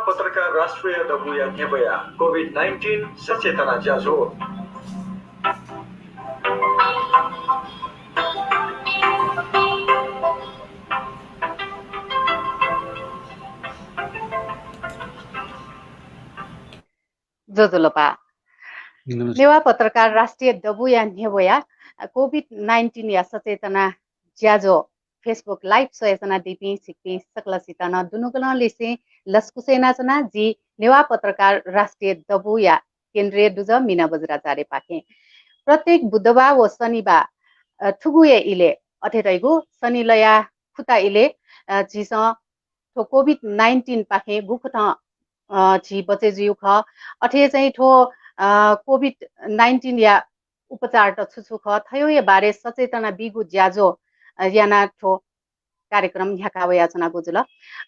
पत्रकार राष्ट्रिय दबुया नेबया कोभिड-19 सचेतना ज्याझो जोजोलोपा नेवा पत्रकार राष्ट्रिय दबुया नेबया कोभिड-19 या सचेतना ज्याझो फेसबुक लाइव सोयजना दिपी सिक्पी सकलसितना दुनुगुना लिसे लस्कुसेनाचना जी नेवा पत्रकार राष्ट्रिय दबुया केन्द्रीय दुज मिना बजराचार्य पाखे प्रत्येक बुधबार व शनिबार ठुगुए इले अथेरैगु शनिलया खुता इले जिस थो कोभिड-19 पाखे गुखुत छि बचे जिउ ख अथे चाहिँ ठो कोभिड-19 या उपचार त छुछु ख थयो या बारे सचेतना बिगु ज्याजो याना ठो कार्यक्रम ह्याका वयाचना गुजुल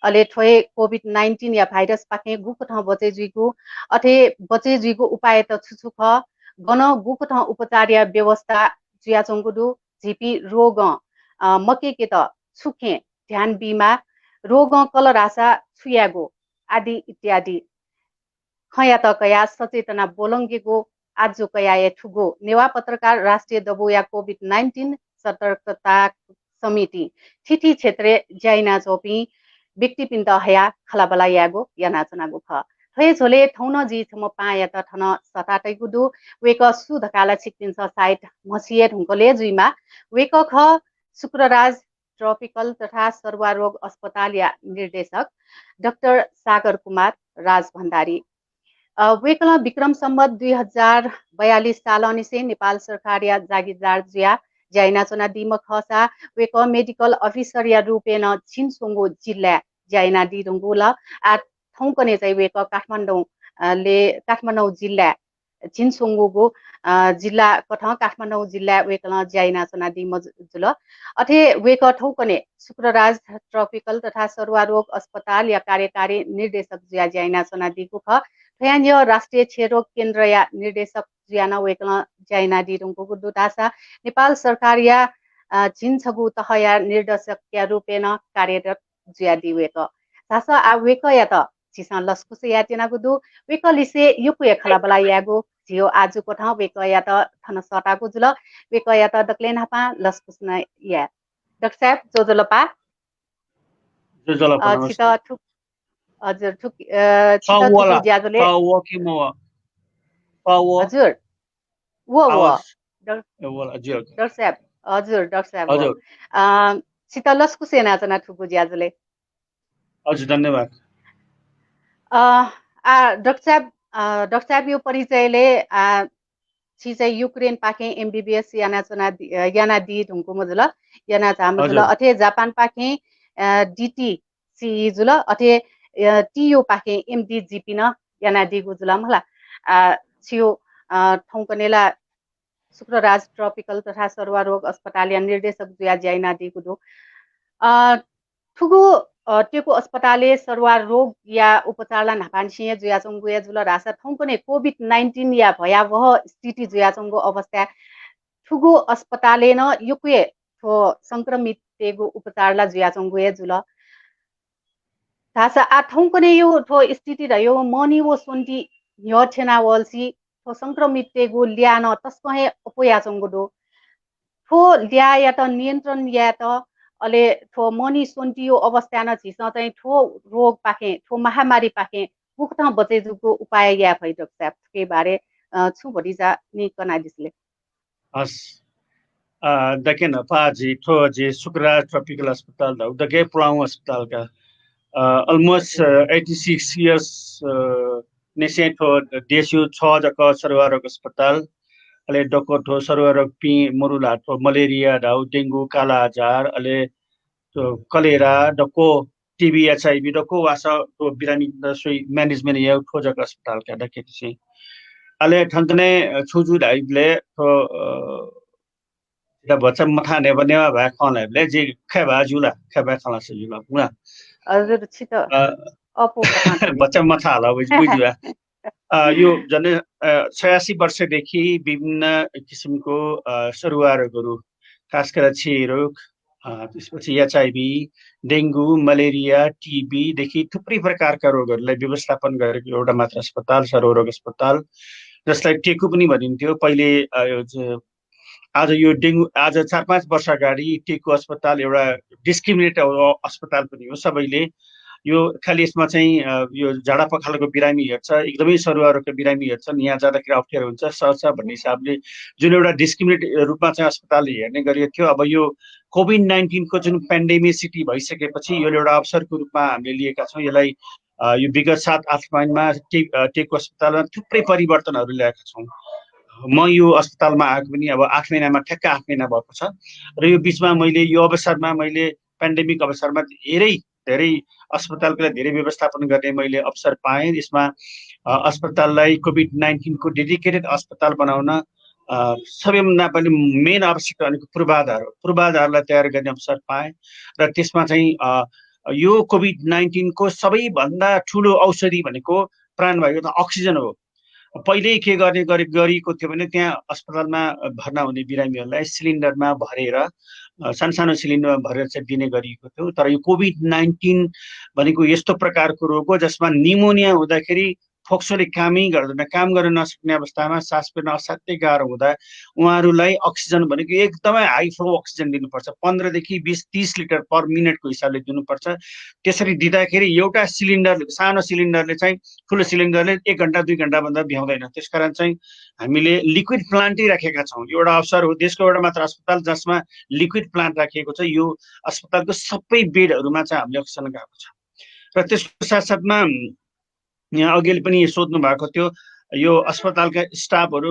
अले ठोए कोभिड-19 या भाइरस पाखे गुको ठाउँ बचे जुइगु अथे बचे जुइगु उपाय त छुछु ख गन गुको ठाउँ उपचार या व्यवस्था जुयाचंगुदु झिपी रोग मके के त छुखे ध्यान बिमा रोग कलरासा छुयागो आदि इत्यादि खया त कया सचेतना बोलंगेगो आज कया ए ठुगो नेवा पत्रकार राष्ट्रिय दबोया कोभिड-19 सतर्कता समिति थिथि क्षेत्र ज्याइना चोपी व्यक्ति पिन्त हया खलाबला यागो यानाचनागो ख थय झोले थौन जी थम पाया त थन सताटै गुदु वेक सुधकाला छिकपिन्छ साइट मसिए ढुंकले जुइमा वेक ख शुक्रराज ट्रपिकल तथा सर्वा रोग अस्पताल या निर्देशक डाक्टर सागर कुमार राज भण्डारी वेकल विक्रम सम्वत 2042 साल अनिसे नेपाल सरकार या जागीरदार जुया ज्याइनाचना दिम खसा वेक मेडिकल अफिसर या रूपेन छिनसोंगो जिल्ला ज्याइना दिरुंगुल आ थौकने चाहिँ वेक काठमाडौँ जिल्ला छिनसोंगोगो जिल्ला कठ काठमाडौँ जिल्ला वेकल ज्याइनाचना दिम जुल अथे वेक ठौकने शुक्रराज ट्रपिकल तथा सर्वा रोग अस्पताल या कार्यकारी निर्देशक ज्या ज्याइनाचना दिगु ख थयान्य राष्ट्रिय क्षयरोग केन्द्र या निर्देशक ज्याना वेकल ज्याइना दिरुंगुगु दुतासा नेपाल सरकार या छिनछगु तहया निर्देशक या रूपेन कार्यरत ज्या दिवेक सासा आ वेक या त छिसा लस्कुसे या तिनागुदु वेक लिसे युकु खला बला यागु जियो आजु कोठा वेक या त थन सटागु जुल वेक या त दक्लेन हापा लस्कुसना या डाक्टर साहब जोजोलपा छिता ठुक हजुर ठुक छिता ठुक ज्याजोले हजुर डाक्टर साहब हजुर डाक्टर साहब छिता लस्कुसे नाचना ठुकु ज्याजोले हजुर धन्यवाद डाक्टर साहब यो परिचयले छिचै युक्रेन पाखे एमबीबीएस याना दि ढुंगु मजुल याना झामजुल अथे जापान पाखे डीटी सी जुल अथे टीओ पाखे एमडीजीपी न याना दि गुजुल मला छियो ठौकनेला शुक्रराज ट्रपिकल तथा सर्वा रोग अस्पताल या निर्देशक जुया ज्याइना दि गुदु ठुगु टेको अस्पताले सर्वा रोग या उपचारला नापानसिए जुयाचंगु जुल रासा थौकने कोभिड-19 या भयावह स्थिति जुयाचंगु अवस्था ठुगु अस्पताले न युकुए थो संक्रमित तेगु उपचारला जुयाचंगु जुल तासा आ थौकने यो थो स्थिति रह्यो मनी वो सोन्टी न्यो छेना वल्सी थो संक्रमित तेगु ल्यान तस्कहे अपोयाचंगु दो थो ल्या या त नियन्त्रण या त अले थो मनी सोन्टियो अवस्था न छिस चाहिँ थो रोग पाखे थो महामारी पाखे पुख्त बचेजुको उपाय या भइ डाक्टर के बारे छु भरिजा नि कना दिसले हस दकेन पाजी थो जे शुक्रराज ट्रपिकल अस्पताल द दके पुलाउ अस्पताल का almost 86 years नेसे थो देशु 6 जक सर्वारोग अस्पताल अले डको थो सर्वारोग पि मरुला थो मलेरिया दाउ डेंगू काला आजार अले तो कलेरा डको टीबी एचआईवी डको वासा तो बिरामी दसुई मैनेजमेंट या थो जक अस्पताल का दके से अले ठंकने छुजु दाइले तो दा बच्चा मथा ने बनेवा भा खलाले जे खबा जुला खबा खला से जुला पुरा हजुर छित अपो बच्चा मथा होला बुझ्यो यो जने 86 वर्षदेखि विभिन्न किसिमको सरुवा रोगहरू खास गरेर क्षयरोग त्यसपछि एचआइभी, डेङ्गु, मलेरिया, टिबीदेखि थुप्रै प्रकारका रोगहरूलाई व्यवस्थापन गरेको एउटा मात्र अस्पताल सर्वरोग अस्पताल, जसलाई टेकु पनि भनिन्थ्यो पहिले। आज यो डेङ्गु आज 4-5 वर्ष अगाडि टेकु अस्पताल एउटा डिस्क्रिमिनेट अस्पताल पनि हो। सबैले यो खालि यसमा चाहिँ यो झाडा पखालाको बिरामी हेर्छ, एकदमै सरुवा रोगको बिरामी हेर्छन्, यहाँ जाँदाखेरि अप्ठ्यारो हुन्छ सर्छ भन्ने हिसाबले जुन एउटा डिस्क्रिमिनेट रूपमा चाहिँ अस्पताल हेर्ने गरिएको थियो। अब यो कोभिड-19 जुन पेन्डेमिसिटी भइसकेपछि यो एउटा अवसरको रूपमा हामीले लिएका छौँ। यसलाई यो विगत 7-8 महिनामा टेकु अस्पतालमा थुप्रै परिवर्तनहरू ल्याएका छौँ। म यो अस्पतालमा आएको पनि अब 8 महिनामा ठ्याक्क 8 महिना भएको छ र यो बिचमा मैले यो अवसरमा मैले पेन्डेमिक अवसरमा धेरै अस्पतालको धेरै व्यवस्थापन गर्ने मैले अवसर पाएँ। यसमा अस्पताललाई कोभिड-19 को डेडिकेटेड अस्पताल बनाउन सबैभन्दा पहिले मेन आवश्यकता भनेको पूर्वाधारलाई तयार गर्ने अवसर पाएँ र त्यसमा चाहिँ यो कोभिड-19 को सबैभन्दा ठुलो औषधि भनेको प्राणवायु अथवा अक्सिजन हो। पहिले के गरिएको थियो भने त्यहाँ अस्पतालमा भर्ना हुने बिरामीहरूलाई सिलिन्डरमा भरेर सानो सिलिन्डरमा भरेर चाहिँ दिने गरिएको थियो। तर यो कोभिड-19 भनेको यस्तो प्रकारको रोग हो जसमा निमोनिया हुँदाखेरि फोक्सोले कामै गर्दैन, काम गर्न नसक्ने अवस्थामा सास फेर्न असाध्यै गाह्रो हुँदा उहाँहरूलाई अक्सिजन भनेको एकदमै हाई फ्लो अक्सिजन दिनुपर्छ। 15 देखि 20-30 लिटर पर मिनटको हिसाबले दिनुपर्छ। त्यसरी दिँदाखेरि एउटा सिलिन्डर, सानो सिलिन्डरले चाहिँ ठुलो सिलिन्डरले 1 घन्टा 2 घन्टाभन्दा भ्याउँदैन। त्यसकारण चाहिँ हामीले लिक्विड प्लान्टै राखेका छौँ। एउटा अवसर हो, देशको एउटा मात्र अस्पताल जसमा लिक्विड प्लान्ट राखिएको छ। यो अस्पतालको सबै बेडहरूमा चाहिँ हामीले अक्सिजन गएको छ। र त्यसको साथसाथमा यहाँ अघि पनि सोध्नु भएको थियो, यो अस्पतालका स्टाफहरू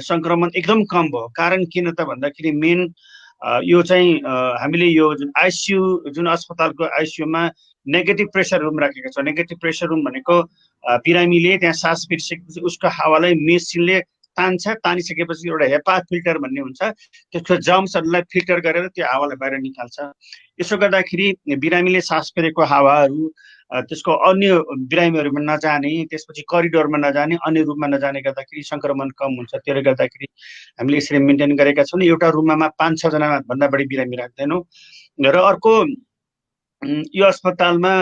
सङ्क्रमण एकदम कम भयो। कारण किन त भन्दाखेरि मेन यो चाहिँ हामीले यो जुन आइसियु जुन अस्पतालको आइसियुमा नेगेटिभ प्रेसर रुम राखेका छौँ। नेगेटिभ प्रेसर रुम भनेको बिरामीले त्यहाँ सास फेरिसकेपछि उसको हावालाई मेसिनले तानिसकेपछि एउटा हेपा फिल्टर भन्ने हुन्छ, त्यसको जर्म्सहरूलाई फिल्टर गरेर त्यो हावालाई बाहिर निकाल्छ। यसो गर्दाखेरि बिरामीले सास फेरेको हावाहरू त्यसको अन्य बिरामीहरूमा नजाने, त्यसपछि करिडोरमा नजाने, अन्य रुममा नजाने गर्दाखेरि सङ्क्रमण कम हुन्छ। त्यसले गर्दाखेरि हामीले यसरी मेन्टेन गरेका छौँ। एउटा रुममा 5-6 जना भन्दा बढी बिरामी राख्दैनौँ। र अर्को यो अस्पतालमा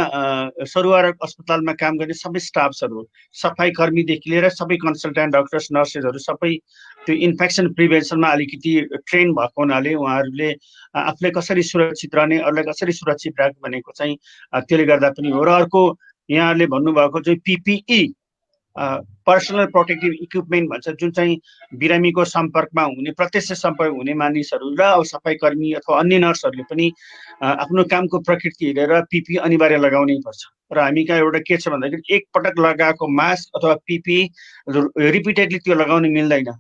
सरुवा अस्पतालमा काम गर्ने सबै स्टाफ्सहरू, सफाइ कर्मीदेखि लिएर सबै कन्सल्टेन्ट डक्टर्स नर्सेसहरू सबै त्यो इन्फेक्सन प्रिभेन्सनमा अलिकति ट्रेन भएको हुनाले उहाँहरूले आफूलाई कसरी सुरक्षित रहने, अरूलाई कसरी सुरक्षित राख्ने भनेको चाहिँ त्यसले गर्दा पनि हो। र अर्को यहाँहरूले भन्नुभएको चाहिँ पिपिई पर्सनल प्रोटेक्टिभ इक्विपमेन्ट भन्छ, जुन चाहिँ बिरामीको सम्पर्कमा हुने, प्रत्यक्ष सम्पर्क हुने मानिसहरू र सफाइ कर्मी अथवा अन्य नर्सहरूले पनि आफ्नो कामको प्रकृति हेरेर पिपी अनिवार्य लगाउनै पर्छ। र हामी कहाँ एउटा के छ भन्दाखेरि एकपटक लगाएको मास्क अथवा पिपी रिपिटेडली त्यो लगाउन मिल्दैन।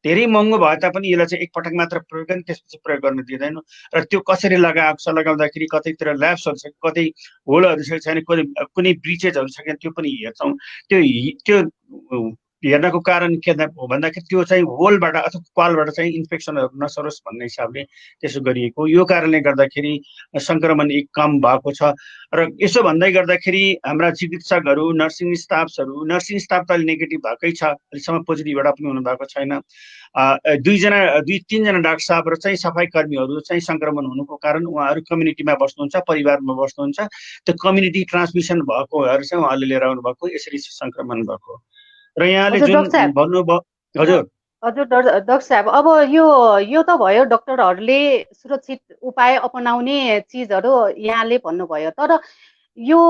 धेरै महँगो भए तापनि यसलाई चाहिँ एकपटक मात्र प्रयोग गर्ने, त्यसपछि प्रयोग गर्न दिँदैनौँ। र त्यो कसरी लगाएको छ, लगाउँदाखेरि कतैतिर ल्याप्सहरू छ, कतै होलहरू छ छैन, कुनै ब्रिचेजहरू छ कि त्यो पनि हेर्छौँ। त्यो हेर्नको कारण के हो भन्दाखेरि त्यो चाहिँ होलबाट अथवा पालबाट चाहिँ इन्फेक्सनहरू नसरोस् भन्ने हिसाबले त्यसो गरिएको। यो कारणले गर्दाखेरि सङ्क्रमण कम भएको छ। र यसो भन्दै गर्दाखेरि हाम्रा चिकित्सकहरू, नर्सिङ स्टाफ त नेगेटिभ भएकै छ, अहिलेसम्म पोजिटिभबाट पनि हुनुभएको छैन। 2-3 जना डाक्टर साहब र चाहिँ सफाइ कर्मीहरू चाहिँ सङ्क्रमण हुनुको कारण उहाँहरू कम्युनिटीमा बस्नुहुन्छ, परिवारमा बस्नुहुन्छ। त्यो कम्युनिटी ट्रान्समिसन भएकोहरू चाहिँ उहाँहरूले लिएर आउनुभएको, यसरी सङ्क्रमण भएको। र यहाँले जुन भन्नुभयो, हजुर डाक्टर साहब, अब यो त भयो डाक्टरहरूले सुरक्षित उपाय अपनाउने चिजहरू यहाँले भन्नुभयो। तर यो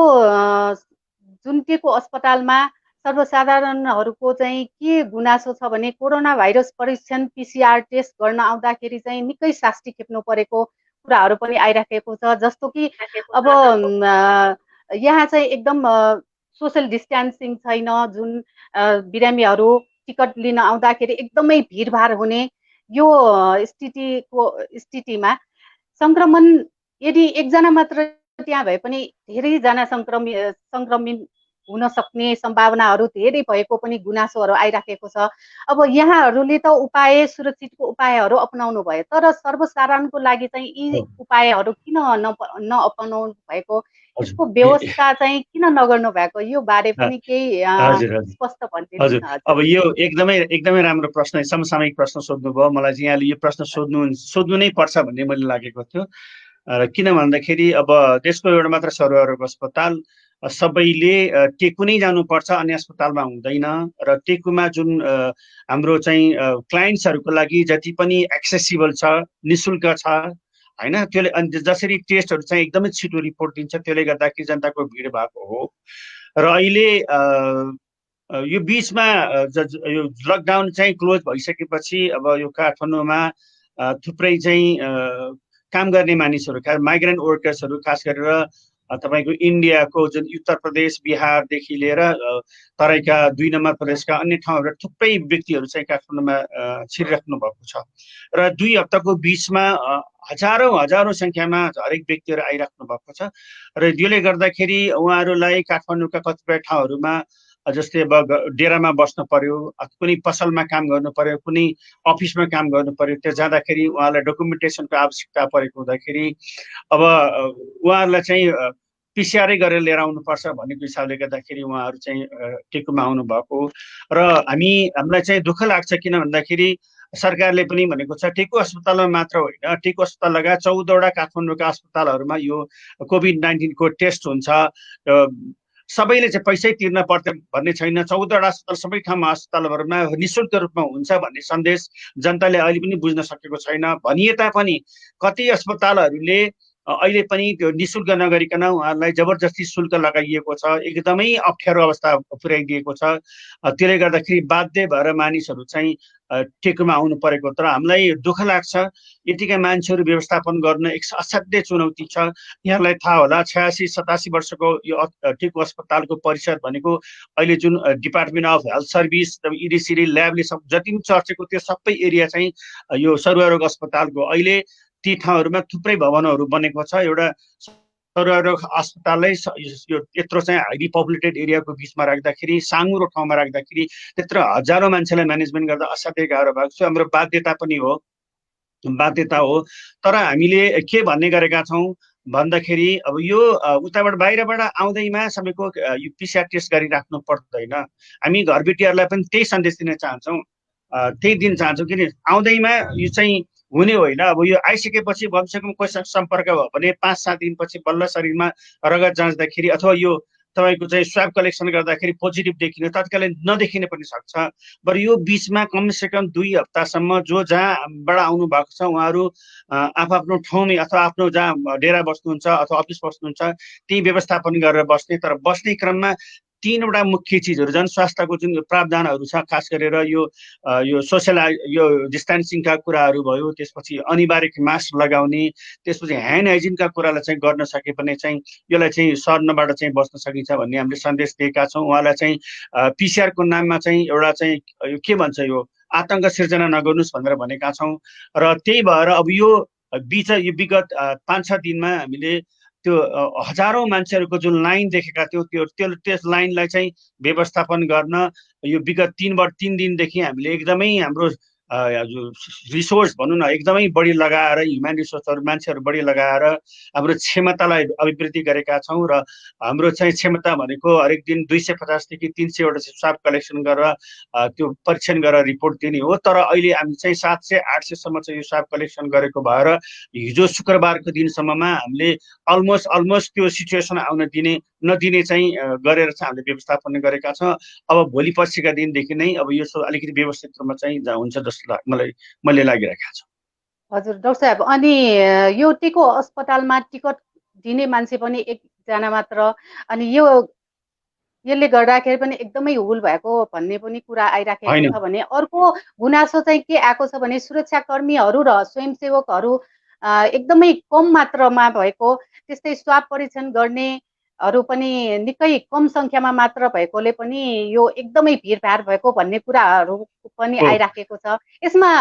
जुन टेकु अस्पतालमा सर्वसाधारणहरूको चाहिँ के गुनासो छ भने कोरोना भाइरस परीक्षण पिसिआर टेस्ट गर्न आउँदाखेरि चाहिँ निकै शास्ति खेप्नु परेको कुराहरू पनि आइराखेको छ। जस्तो कि अब यहाँ चाहिँ एकदम सोसल डिस्टेन्सिङ छैन, जुन बिरामीहरू टिकट लिन आउँदाखेरि एकदमै भिडभाड हुने यो स्थितिमा सङ्क्रमण यदि एकजना मात्र त्यहाँ भए पनि धेरैजना सङ्क्रमित हुन सक्ने सम्भावनाहरू धेरै भएको पनि गुनासोहरू आइराखेको छ। अब यहाँहरूले त सुरक्षितको उपायहरू अपनाउनु भयो, तर सर्वसाधारणको लागि चाहिँ यी उपायहरू किन नअपनाउनु भएको, यसको व्यवस्था चाहिँ किन नगर्नु भएको, यो बारे पनि केही स्पष्ट भनिदिनु। अब यो एकदमै राम्रो प्रश्न, समसामयिक प्रश्न सोध्नुभयो। मलाई चाहिँ यहाँले यो प्रश्न सोध्नु नै पर्छ भन्ने मैले लागेको थियो। किन भन्दाखेरि अब देशको एउटा मात्र सर्वरोग अस्पताल सबैले टेकुनै जानुपर्छ अन्य अस्पतालमा हुँदैन र टेकुमा जुन हाम्रो चाहिँ क्लाइन्ट्सहरूको लागि जति पनि एक्सेसिबल छ निशुल्क छ होइन त्यसले अनि जसरी टेस्टहरू चाहिँ एकदमै छिटो रिपोर्ट दिन्छ त्यसले गर्दाखेरि जनताको भिड भएको हो र अहिले यो बिचमा यो लकडाउन चाहिँ क्लोज भइसकेपछि अब यो काठमाडौँमा थुप्रै चाहिँ काम गर्ने मानिसहरू माइग्रेन्ट वर्कर्सहरू खास गरेर तपाईँको इन्डियाको जुन उत्तर प्रदेश बिहारदेखि लिएर तराईका 2 नम्बर प्रदेशका अन्य ठाउँहरू थुप्रै व्यक्तिहरू चाहिँ काठमाडौँमा छिरिराख्नु भएको छ र 2 हप्ताको बिचमा हजारौं संख्यामा हरेक व्यक्तिहरू आइराख्नु भएको छ र यसले गर्दाखेरि उहाँहरूलाई काठमाडौँका कतिपय ठाउँहरूमा जस्तै अब डेरामा बस्नु पर्यो कुनै पसलमा काम गर्नु पर्यो कुनै अफिसमा काम गर्नु पर्यो त्यो जाँदाखेरि उहाँलाई डकुमेन्टेसनको आवश्यकता परेको हुँदाखेरि अब उहाँहरूलाई चाहिँ पिसिआरै गरेर लिएर आउनुपर्छ भनेको हिसाबले गर्दाखेरि उहाँहरू चाहिँ टेकुमा आउनु भएको र हामीलाई चाहिँ दुःख लाग्छ किन भन्दाखेरि सरकारले पनि भनेको छ टेकु अस्पतालमा मात्र होइन टेकु अस्पताल लगायत 14वटा काठमाडौँका अस्पतालहरूमा यो कोभिड-19 को टेस्ट हुन्छ सबैले चाहिँ पैसै तिर्न पर्छ भन्ने छैन 14वटा अस्पताल सबै ठाउँमा अस्पतालहरूमा निशुल्क रूपमा हुन्छ भन्ने सन्देश जनताले अहिले पनि बुझ्न सकेको छैन भनिए तापनि कति अस्पतालहरूले अहिले पनि त्यो निशुल्क नगरिकन उहाँहरूलाई जबरजस्ती शुल्क लगाइएको छ एकदमै अप्ठ्यारो अवस्था पुर्याइदिएको छ त्यसले गर्दाखेरि बाध्य भएर मानिसहरू चाहिँ टेकुमा आउनु परेको तर हामीलाई दुःख लाग्छ यतिका मान्छेहरू व्यवस्थापन गर्न एक असाध्य चुनौती छ यहाँलाई थाहा होला 86-87 वर्षको यो टेकु अस्पतालको परिसर भनेको अहिले जुन डिपार्टमेन्ट अफ हेल्थ सर्भिस इडिसिडी ल्याबले जति पनि चर्चेको त्यो सबै एरिया चाहिँ यो सर्वरोग अस्पतालको अहिले ती ठाउँहरूमा थुप्रै भवनहरू बनेको छ एउटा सर्वरोग अस्पताललाई यो यत्रो चाहिँ हाइली पपुलेटेड एरियाको बिचमा राख्दाखेरि साँगुरो ठाउँमा राख्दाखेरि त्यत्रो हजारौं मान्छेलाई म्यानेजमेन्ट गर्दा असाध्यै गाह्रो भएको छ हाम्रो बाध्यता हो तर हामीले के भन्ने गरेका छौँ भन्दाखेरि अब यो उताबाट बाहिरबाट आउँदैमा सबैको यो पिसिआर टेस्ट गरिराख्नु पर्दैन हामी घरबेटीहरूलाई पनि त्यही सन्देश दिन चाहन्छौँ त्यही दिन चाहन्छौँ किन आउँदैमा यो चाहिँ हुने होइन अब यो आइसकेपछि कमसेकम कोहीसँग सम्पर्क भयो भने 5-7 दिनपछि बल्ल शरीरमा रगत जाँच्दाखेरि अथवा यो तपाईँको चाहिँ स्वाब कलेक्सन गर्दाखेरि पोजिटिभ देखिने तत्कालै नदेखिने पनि सक्छ बरु यो बिचमा कमसेकम 2 हप्तासम्म जो जहाँबाट आउनु भएको छ उहाँहरू आफ्नो ठाउँमै अथवा आफ्नो जहाँ डेरा बस्नुहुन्छ अथवा अफिस बस्नुहुन्छ त्यही व्यवस्थापन गरेर बस्ने तर बस्ने क्रममा 3वटा मुख्य चिजहरू जनस्वास्थ्यको जुन प्रावधानहरू छ खास गरेर यो सोसियल यो डिस्टेन्सिङका कुराहरू भयो त्यसपछि अनिवार्य मास्क लगाउने त्यसपछि ह्यान्ड हाइजिनका कुरालाई चाहिँ गर्न सके भने चाहिँ यसलाई चाहिँ सर्नबाट चाहिँ बस्न सकिन्छ भन्ने हामीले सन्देश दिएका छौँ उहाँलाई चाहिँ पिसिआरको नाममा चाहिँ एउटा चाहिँ के भन्छ यो आतंक सिर्जना नगर्नुस् भनेर भनेका छौँ र त्यही भएर अब यो विगत 5-6 दिनमा हामीले त्यो हजारौं मान्छेहरूको जुन लाइन देखेका थियो त्यस लाइनलाई चाहिँ व्यवस्थापन गर्न यो विगत 3 दिनदेखि हामीले एकदमै हाम्रो रिसोर्स भनौँ न एकदमै बढी लगाएर ह्युमन रिसोर्सहरू मान्छेहरू बढी लगाएर हाम्रो क्षमतालाई अभिवृद्धि गरेका छौँ र हाम्रो चाहिँ क्षमता भनेको हरेक दिन 250 देखि 300 वटा स्वाब कलेक्सन गरेर त्यो परीक्षण गरेर रिपोर्ट दिने हो तर अहिले हामी चाहिँ 700-800 सम्म चाहिँ यो स्वाब कलेक्सन गरेको भएर हिजो शुक्रबारको दिनसम्ममा हामीले अलमोस्ट त्यो सिचुएसन आउन नदिने चाहिँ गरेर चाहिँ हामीले व्यवस्थापन गरेका छौँ अब भोलि पछिका दिनदेखि नै अब यो अलिकति व्यवस्थित रूपमा चाहिँ हुन्छ जस्तो मैले लागिरहेको छ हजुर डाक्टर साहब अनि यो टेकु अस्पतालमा टिकट दिने मान्छे पनि एकजना मात्र अनि यसले गर्दाखेरि पनि एकदमै हुल भएको भन्ने पनि कुरा आइराखेको छ भने अर्को गुनासो चाहिँ के आएको छ भने सुरक्षाकर्मीहरू र स्वयंसेवकहरू एकदमै कम मात्रामा भएको त्यस्तै स्वाब परीक्षण गर्नेहरू पनि निकै कम संख्यामा मात्र भएकोले पनि यो एकदमै भिडभाड भएको भन्ने कुराहरू पनि आइराखेको छ यसमा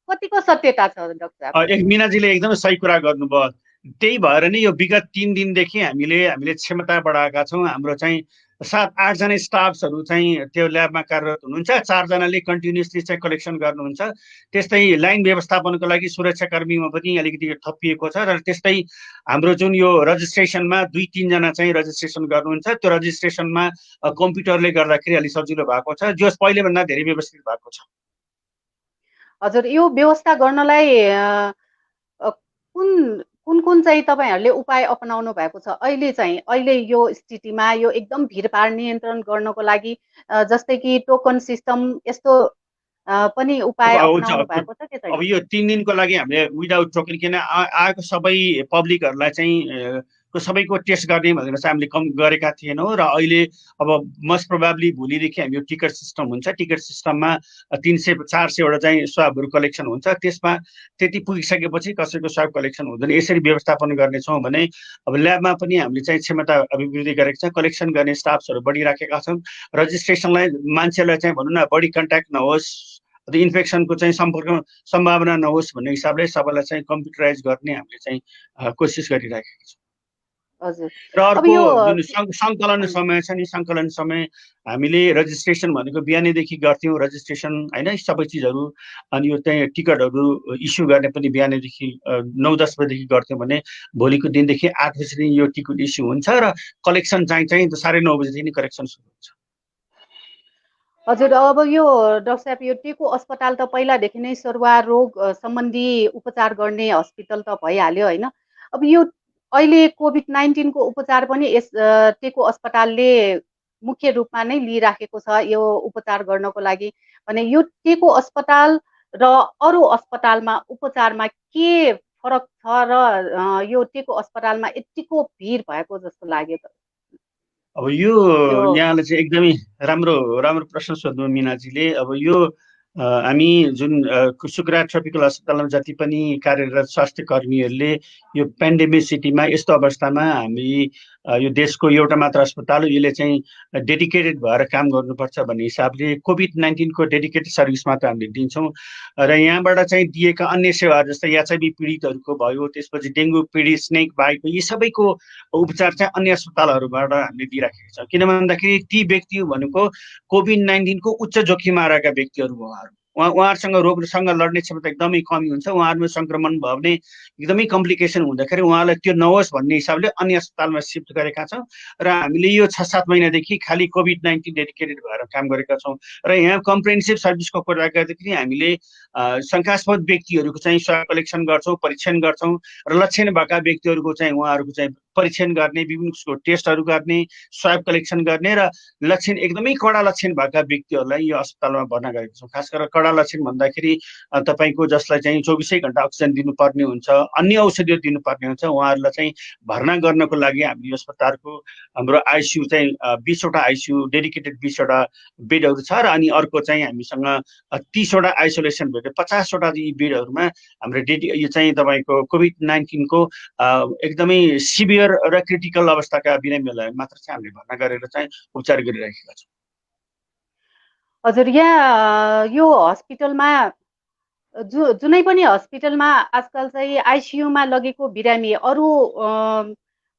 कतिको सत्यता छ डाक्टर साहब मिनाजीले एकदमै सही कुरा गर्नुभयो त्यही भएर नै यो विगत 3 दिनदेखि हामीले क्षमता बढाएका छौँ हाम्रो चाहिँ 7-8 जना स्टाफ्सहरू चाहिँ त्यो ल्याबमा कार्यरत हुनुहुन्छ 4 जनाले कन्टिन्युसली चाहिँ कलेक्सन गर्नुहुन्छ त्यस्तै लाइन व्यवस्थापनको लागि सुरक्षाकर्मीमा पनि अलिकति थपिएको छ र त्यस्तै हाम्रो जुन यो रजिस्ट्रेसनमा 2-3 जना चाहिँ रजिस्ट्रेसन गर्नुहुन्छ त्यो रजिस्ट्रेसनमा कम्प्युटरले गर्दाखेरि अलि सजिलो भएको छ जो पहिलेभन्दा धेरै व्यवस्थित भएको छ हजुर यो व्यवस्था गर्नलाई कुन कुन चाहिँ तपाईँहरूले उपाय अपनाउनु भएको छ अहिले यो स्थितिमा यो एकदम भिडभाड नियन्त्रण गर्नको लागि जस्तै कि टोकन सिस्टम यस्तो पनि उपाय अपनाउनु भएको छ कि छैन? अब यो 3 दिनको लागि हामीले विदाउट टोकन किन आएको सबै पब्लिकहरूलाई चाहिँ सबैको टेस्ट गर्ने भनेर चाहिँ हामीले कम गरेका थिएनौँ र अहिले अब मोस्ट प्रोबाब्ली भोलिदेखि हामी यो टिकट सिस्टम हुन्छ। टिकट सिस्टममा 300-400वटा चाहिँ स्वाबहरू कलेक्सन हुन्छ। त्यसमा त्यति पुगिसकेपछि कसैको स्वाब कलेक्सन हुँदैन। यसरी व्यवस्थापन गर्नेछौँ भने अब ल्याबमा पनि हामीले चाहिँ क्षमता अभिवृद्धि गरेका छौँ। कलेक्सन गर्ने स्टाफ्सहरू बढिराखेका छौँ। रजिस्ट्रेसनलाई मान्छेलाई चाहिँ भनौँ न बढी कन्ट्याक्ट नहोस्, इन्फेक्सनको चाहिँ सम्भावना नहोस् भन्ने हिसाबले सबैलाई चाहिँ कम्प्युटराइज गर्ने हामीले चाहिँ कोसिस गरिराखेका छौँ। हजुर। र अर्को जुन सङ्कलन समय छ नि, सङ्कलन समय हामीले रजिस्ट्रेसन भनेको बिहानैदेखि गर्थ्यौँ रजिस्ट्रेसन होइन सबै चिजहरू। अनि यो चाहिँ टिकटहरू इस्यु गर्ने पनि बिहानैदेखि 9-10 बजेदेखि गर्थ्यौँ भने भोलिको दिनदेखि 8 बजीदेखि यो टिकट इस्यु हुन्छ र कलेक्सन चाहिँ 9:30 बजीदेखि नै कलेक्सन सुरु हुन्छ। हजुर। अब यो डाक्टर साहब यो टेको अस्पताल त पहिलादेखि नै सरुवा रोग सम्बन्धी उपचार गर्ने हस्पिटल त भइहाल्यो होइन? अब यो अहिले कोभिड-19 को उपचार पनि यस टेको अस्पतालले मुख्य रूपमा नै लिइराखेको छ यो उपचार गर्नको लागि भने यो टेको अस्पताल र अरू अस्पतालमा उपचारमा के फरक छ र यो टेको अस्पतालमा यतिको भिड भएको जस्तो लाग्यो त? अब यो यहाँले चाहिँ एकदमै राम्रो प्रश्न सोध्नु मिनाजीले। अब यो हामी जुन सुकुरा ट्रपिकल अस्पतालमा जति पनि कार्यरत स्वास्थ्य कर्मीहरूले यो पेन्डेमिक सिटीमा यस्तो अवस्थामा हामी यो देशको एउटा मात्र अस्पताल हो, यसले चाहिँ डेडिकेटेड भएर काम गर्नुपर्छ भन्ने हिसाबले कोभिड-19 को डेडिकेटेड सर्भिस मात्र हामीले दिन्छौँ। र यहाँबाट चाहिँ दिएका अन्य सेवाहरू जस्तै एचआइभी पीडितहरूको भयो, त्यसपछि डेङ्गु पीडित, स्नेक बाइट, यी सबैको उपचार चाहिँ अन्य अस्पतालहरूबाट हामीले दिइराखेका छौँ। किन भन्दाखेरि ती व्यक्ति भनेको कोभिड-19 को उच्च जोखिममा रहेका व्यक्तिहरू हो। उहाँहरूसँग रोगसँग लड्ने क्षमता एकदमै कमी हुन्छ। उहाँहरूमा सङ्क्रमण भयो भने एकदमै कम्प्लिकेसन हुँदाखेरि उहाँलाई त्यो नहोस् भन्ने हिसाबले अन्य अस्पतालमा सिफ्ट गरेका छौँ। र हामीले यो 6-7 महिनादेखि खालि कोभिड-19 डेडिकेटेड भएर काम गरेका छौँ। र यहाँ कम्प्रिहेन्सिभ सर्भिसको कुरा गर्दाखेरि हामीले शङ्कास्पद व्यक्तिहरूको चाहिँ स्वाब कलेक्सन गर्छौँ, परीक्षण गर्छौँ र लक्षण भएका व्यक्तिहरूको चाहिँ उहाँहरूको चाहिँ परीक्षण गर्ने, विभिन्न किसिमको टेस्टहरू गर्ने, स्वाब कलेक्सन गर्ने र लक्षण एकदमै कडा लक्षण भएका व्यक्तिहरूलाई यो अस्पतालमा भर्ना गरेका छौँ। खास गरेर कडा लक्षण भन्दाखेरि तपाईँको जसलाई चाहिँ 24 घण्टा अक्सिजन दिनुपर्ने हुन्छ, अन्य औषधिहरू दिनुपर्ने हुन्छ, उहाँहरूलाई चाहिँ भर्ना गर्नको लागि हामीले अस्पतालको हाम्रो आइसियु चाहिँ 20वटा आइसियु डेडिकेटेड 20वटा बेडहरू छ। र अनि अर्को चाहिँ हामीसँग 30वटा आइसोलेसन बेड, 50वटा यी बेडहरूमा हाम्रो यो चाहिँ तपाईँको कोभिड-19 को एकदमै सिभियर र क्रिटिकल अवस्थाका बिरामीहरूलाई मात्र चाहिँ हामीले भर्ना गरेर चाहिँ उपचार गरिरहेका छौँ। हजुर। यहाँ यो हस्पिटलमा जुनै पनि हस्पिटलमा आजकल चाहिँ आइसियुमा लगेको बिरामी अरू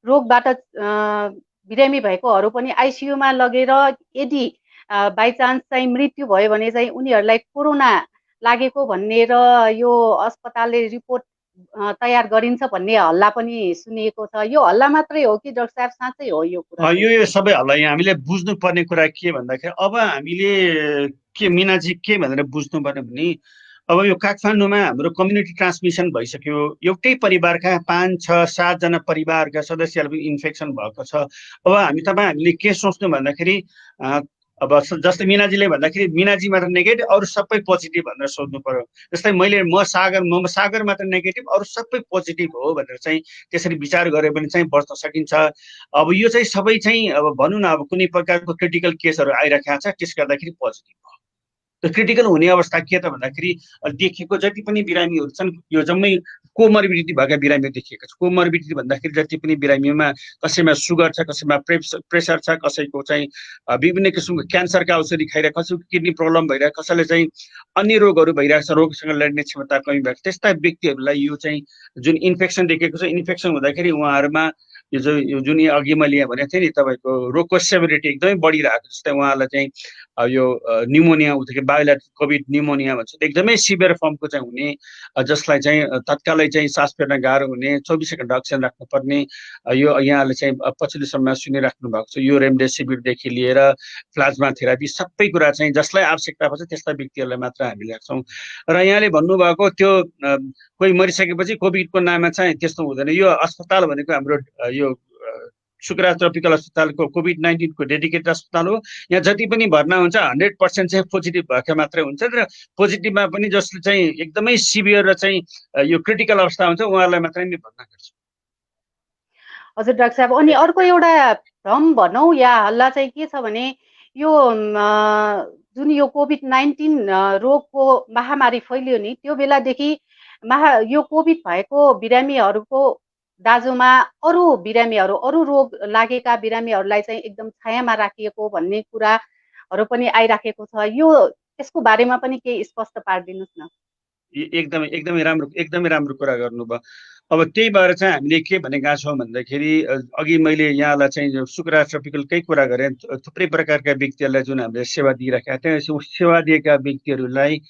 रोगबाट बिरामी भएकोहरू पनि आइसियुमा लगेर यदि बाइचान्स चाहिँ मृत्यु भयो भने चाहिँ उनीहरूलाई कोरोना लागेको भनेर यो अस्पतालले रिपोर्ट तयार गरिन्छ भन्ने हल्ला पनि सुनिएको छ। यो हल्ला मात्रै हो कि डाक्टर साहब साँच्चै हो यो कुरा? यो सबै हल्ला। हामीले बुझ्नुपर्ने कुरा के भन्दाखेरि अब हामीले के मिनाजी के भनेर बुझ्नुपर्ने भने अब यो काठमाडौँमा हाम्रो कम्युनिटी ट्रान्समिसन भइसक्यो। एउटै परिवारका 5-6-7 जना परिवारका सदस्यहरू इन्फेक्सन भएको छ। अब हामीले के सोच्नु भन्दाखेरि अब जस्तै मिनाजीले भन्दाखेरि मिनाजी मात्र नेगेटिभ अरू सबै पोजिटिभ भनेर सोध्नु पर्यो। जस्तै म सागर मात्र नेगेटिभ अरू सबै पोजिटिभ हो भनेर चाहिँ त्यसरी विचार गरे भने चाहिँ बच्न सकिन्छ। अब यो चाहिँ सबै चाहिँ अब भनौँ न अब कुनै प्रकारको क्रिटिकल केसहरू आइरहेको छ, त्यस गर्दाखेरि पोजिटिभ हो। त्यो क्रिटिकल हुने अवस्था के त भन्दाखेरि देखिएको जति पनि बिरामीहरू छन् यो जम्मै कोमर्बिडिटी भएका बिरामीहरू देखिएको छ। कोमर्बिडिटी भन्दाखेरि जति पनि बिरामीमा कसैमा सुगर छ, कसैमा प्रेसर छ, कसैको चाहिँ विभिन्न किसिमको क्यान्सरका औषधि खाइरहेको, कसैको किडनी प्रब्लम भइरहेको, कसैले चाहिँ अन्य रोगहरू भइरहेको छ, रोगसँग लड्ने क्षमता कमी भएको, त्यस्ता व्यक्तिहरूलाई यो चाहिँ जुन इन्फेक्सन देखेको छ, इन्फेक्सन हुँदाखेरि उहाँहरूमा यो जुन अघि मैले यहाँ भनेको थिएँ नि तपाईँको रोगको सेभरिटी एकदमै बढिरहेको छ। जस्तै उहाँलाई चाहिँ यो न्युमोनिया उठेको बायोलेटरल कोभिड न्युमोनिया भन्छ एकदमै सिभियर फर्मको चाहिँ हुने, जसलाई चाहिँ तत्कालै चाहिँ सास फेर्न गाह्रो हुने, 24 घण्टा अक्सिजन राख्नुपर्ने, यो यहाँले चाहिँ पछिल्लो समयमा सुनिराख्नु भएको छ। यो रेमडेसिभिरदेखि लिएर प्लाज्मा थेरापी सबै कुरा चाहिँ जसलाई आवश्यकता पर्छ त्यस्ता व्यक्तिहरूलाई मात्र हामी राख्छौँ। र यहाँले भन्नुभएको त्यो कोही मरिसकेपछि कोभिडको नाममा चाहिँ त्यस्तो हुँदैन। यो अस्पताल भनेको हाम्रो यो सुकरा ट्रपिकल अस्पतालको कोभिड-19 को डेडिकेटेड अस्पताल हो। यहाँ जति पनि भर्ना हुन्छ 100% चाहिँ पोजिटिभ भएका मात्रै हुन्छ र पोजिटिभमा पनि जसले चाहिँ एकदमै सिभियर र चाहिँ यो क्रिटिकल अवस्था हुन्छ उहाँहरूलाई मात्रै नै भर्ना गर्छ। हजुर डाक्टर साहब, अनि अर्को एउटा भ्रम भनौँ या हल्ला चाहिँ के छ भने यो जुन यो कोभिड-19 रोगको महामारी फैलियो नि त्यो बेलादेखि यो कोभिड भएको बिरामीहरूको दाजुमा अरू बिरामीहरू, अरू रोग लागेका बिरामीहरूलाई चाहिँ एकदम छायामा राखिएको भन्ने कुराहरू पनि आइराखेको छ। यो यसको बारेमा पनि केही स्पष्ट पारिदिनुहोस् न। एकदमै राम्रो कुरा गर्नुभयो। अब त्यही भएर चाहिँ हामीले के भनेका छौँ भन्दाखेरि अघि मैले यहाँलाई चाहिँ सुकरा ट्रपिकलकै कुरा गरेँ। थुप्रै प्रकारका व्यक्तिहरूलाई जुन हामीले सेवा दिइराखेका थियौँ, सेवा दिएका व्यक्तिहरूलाई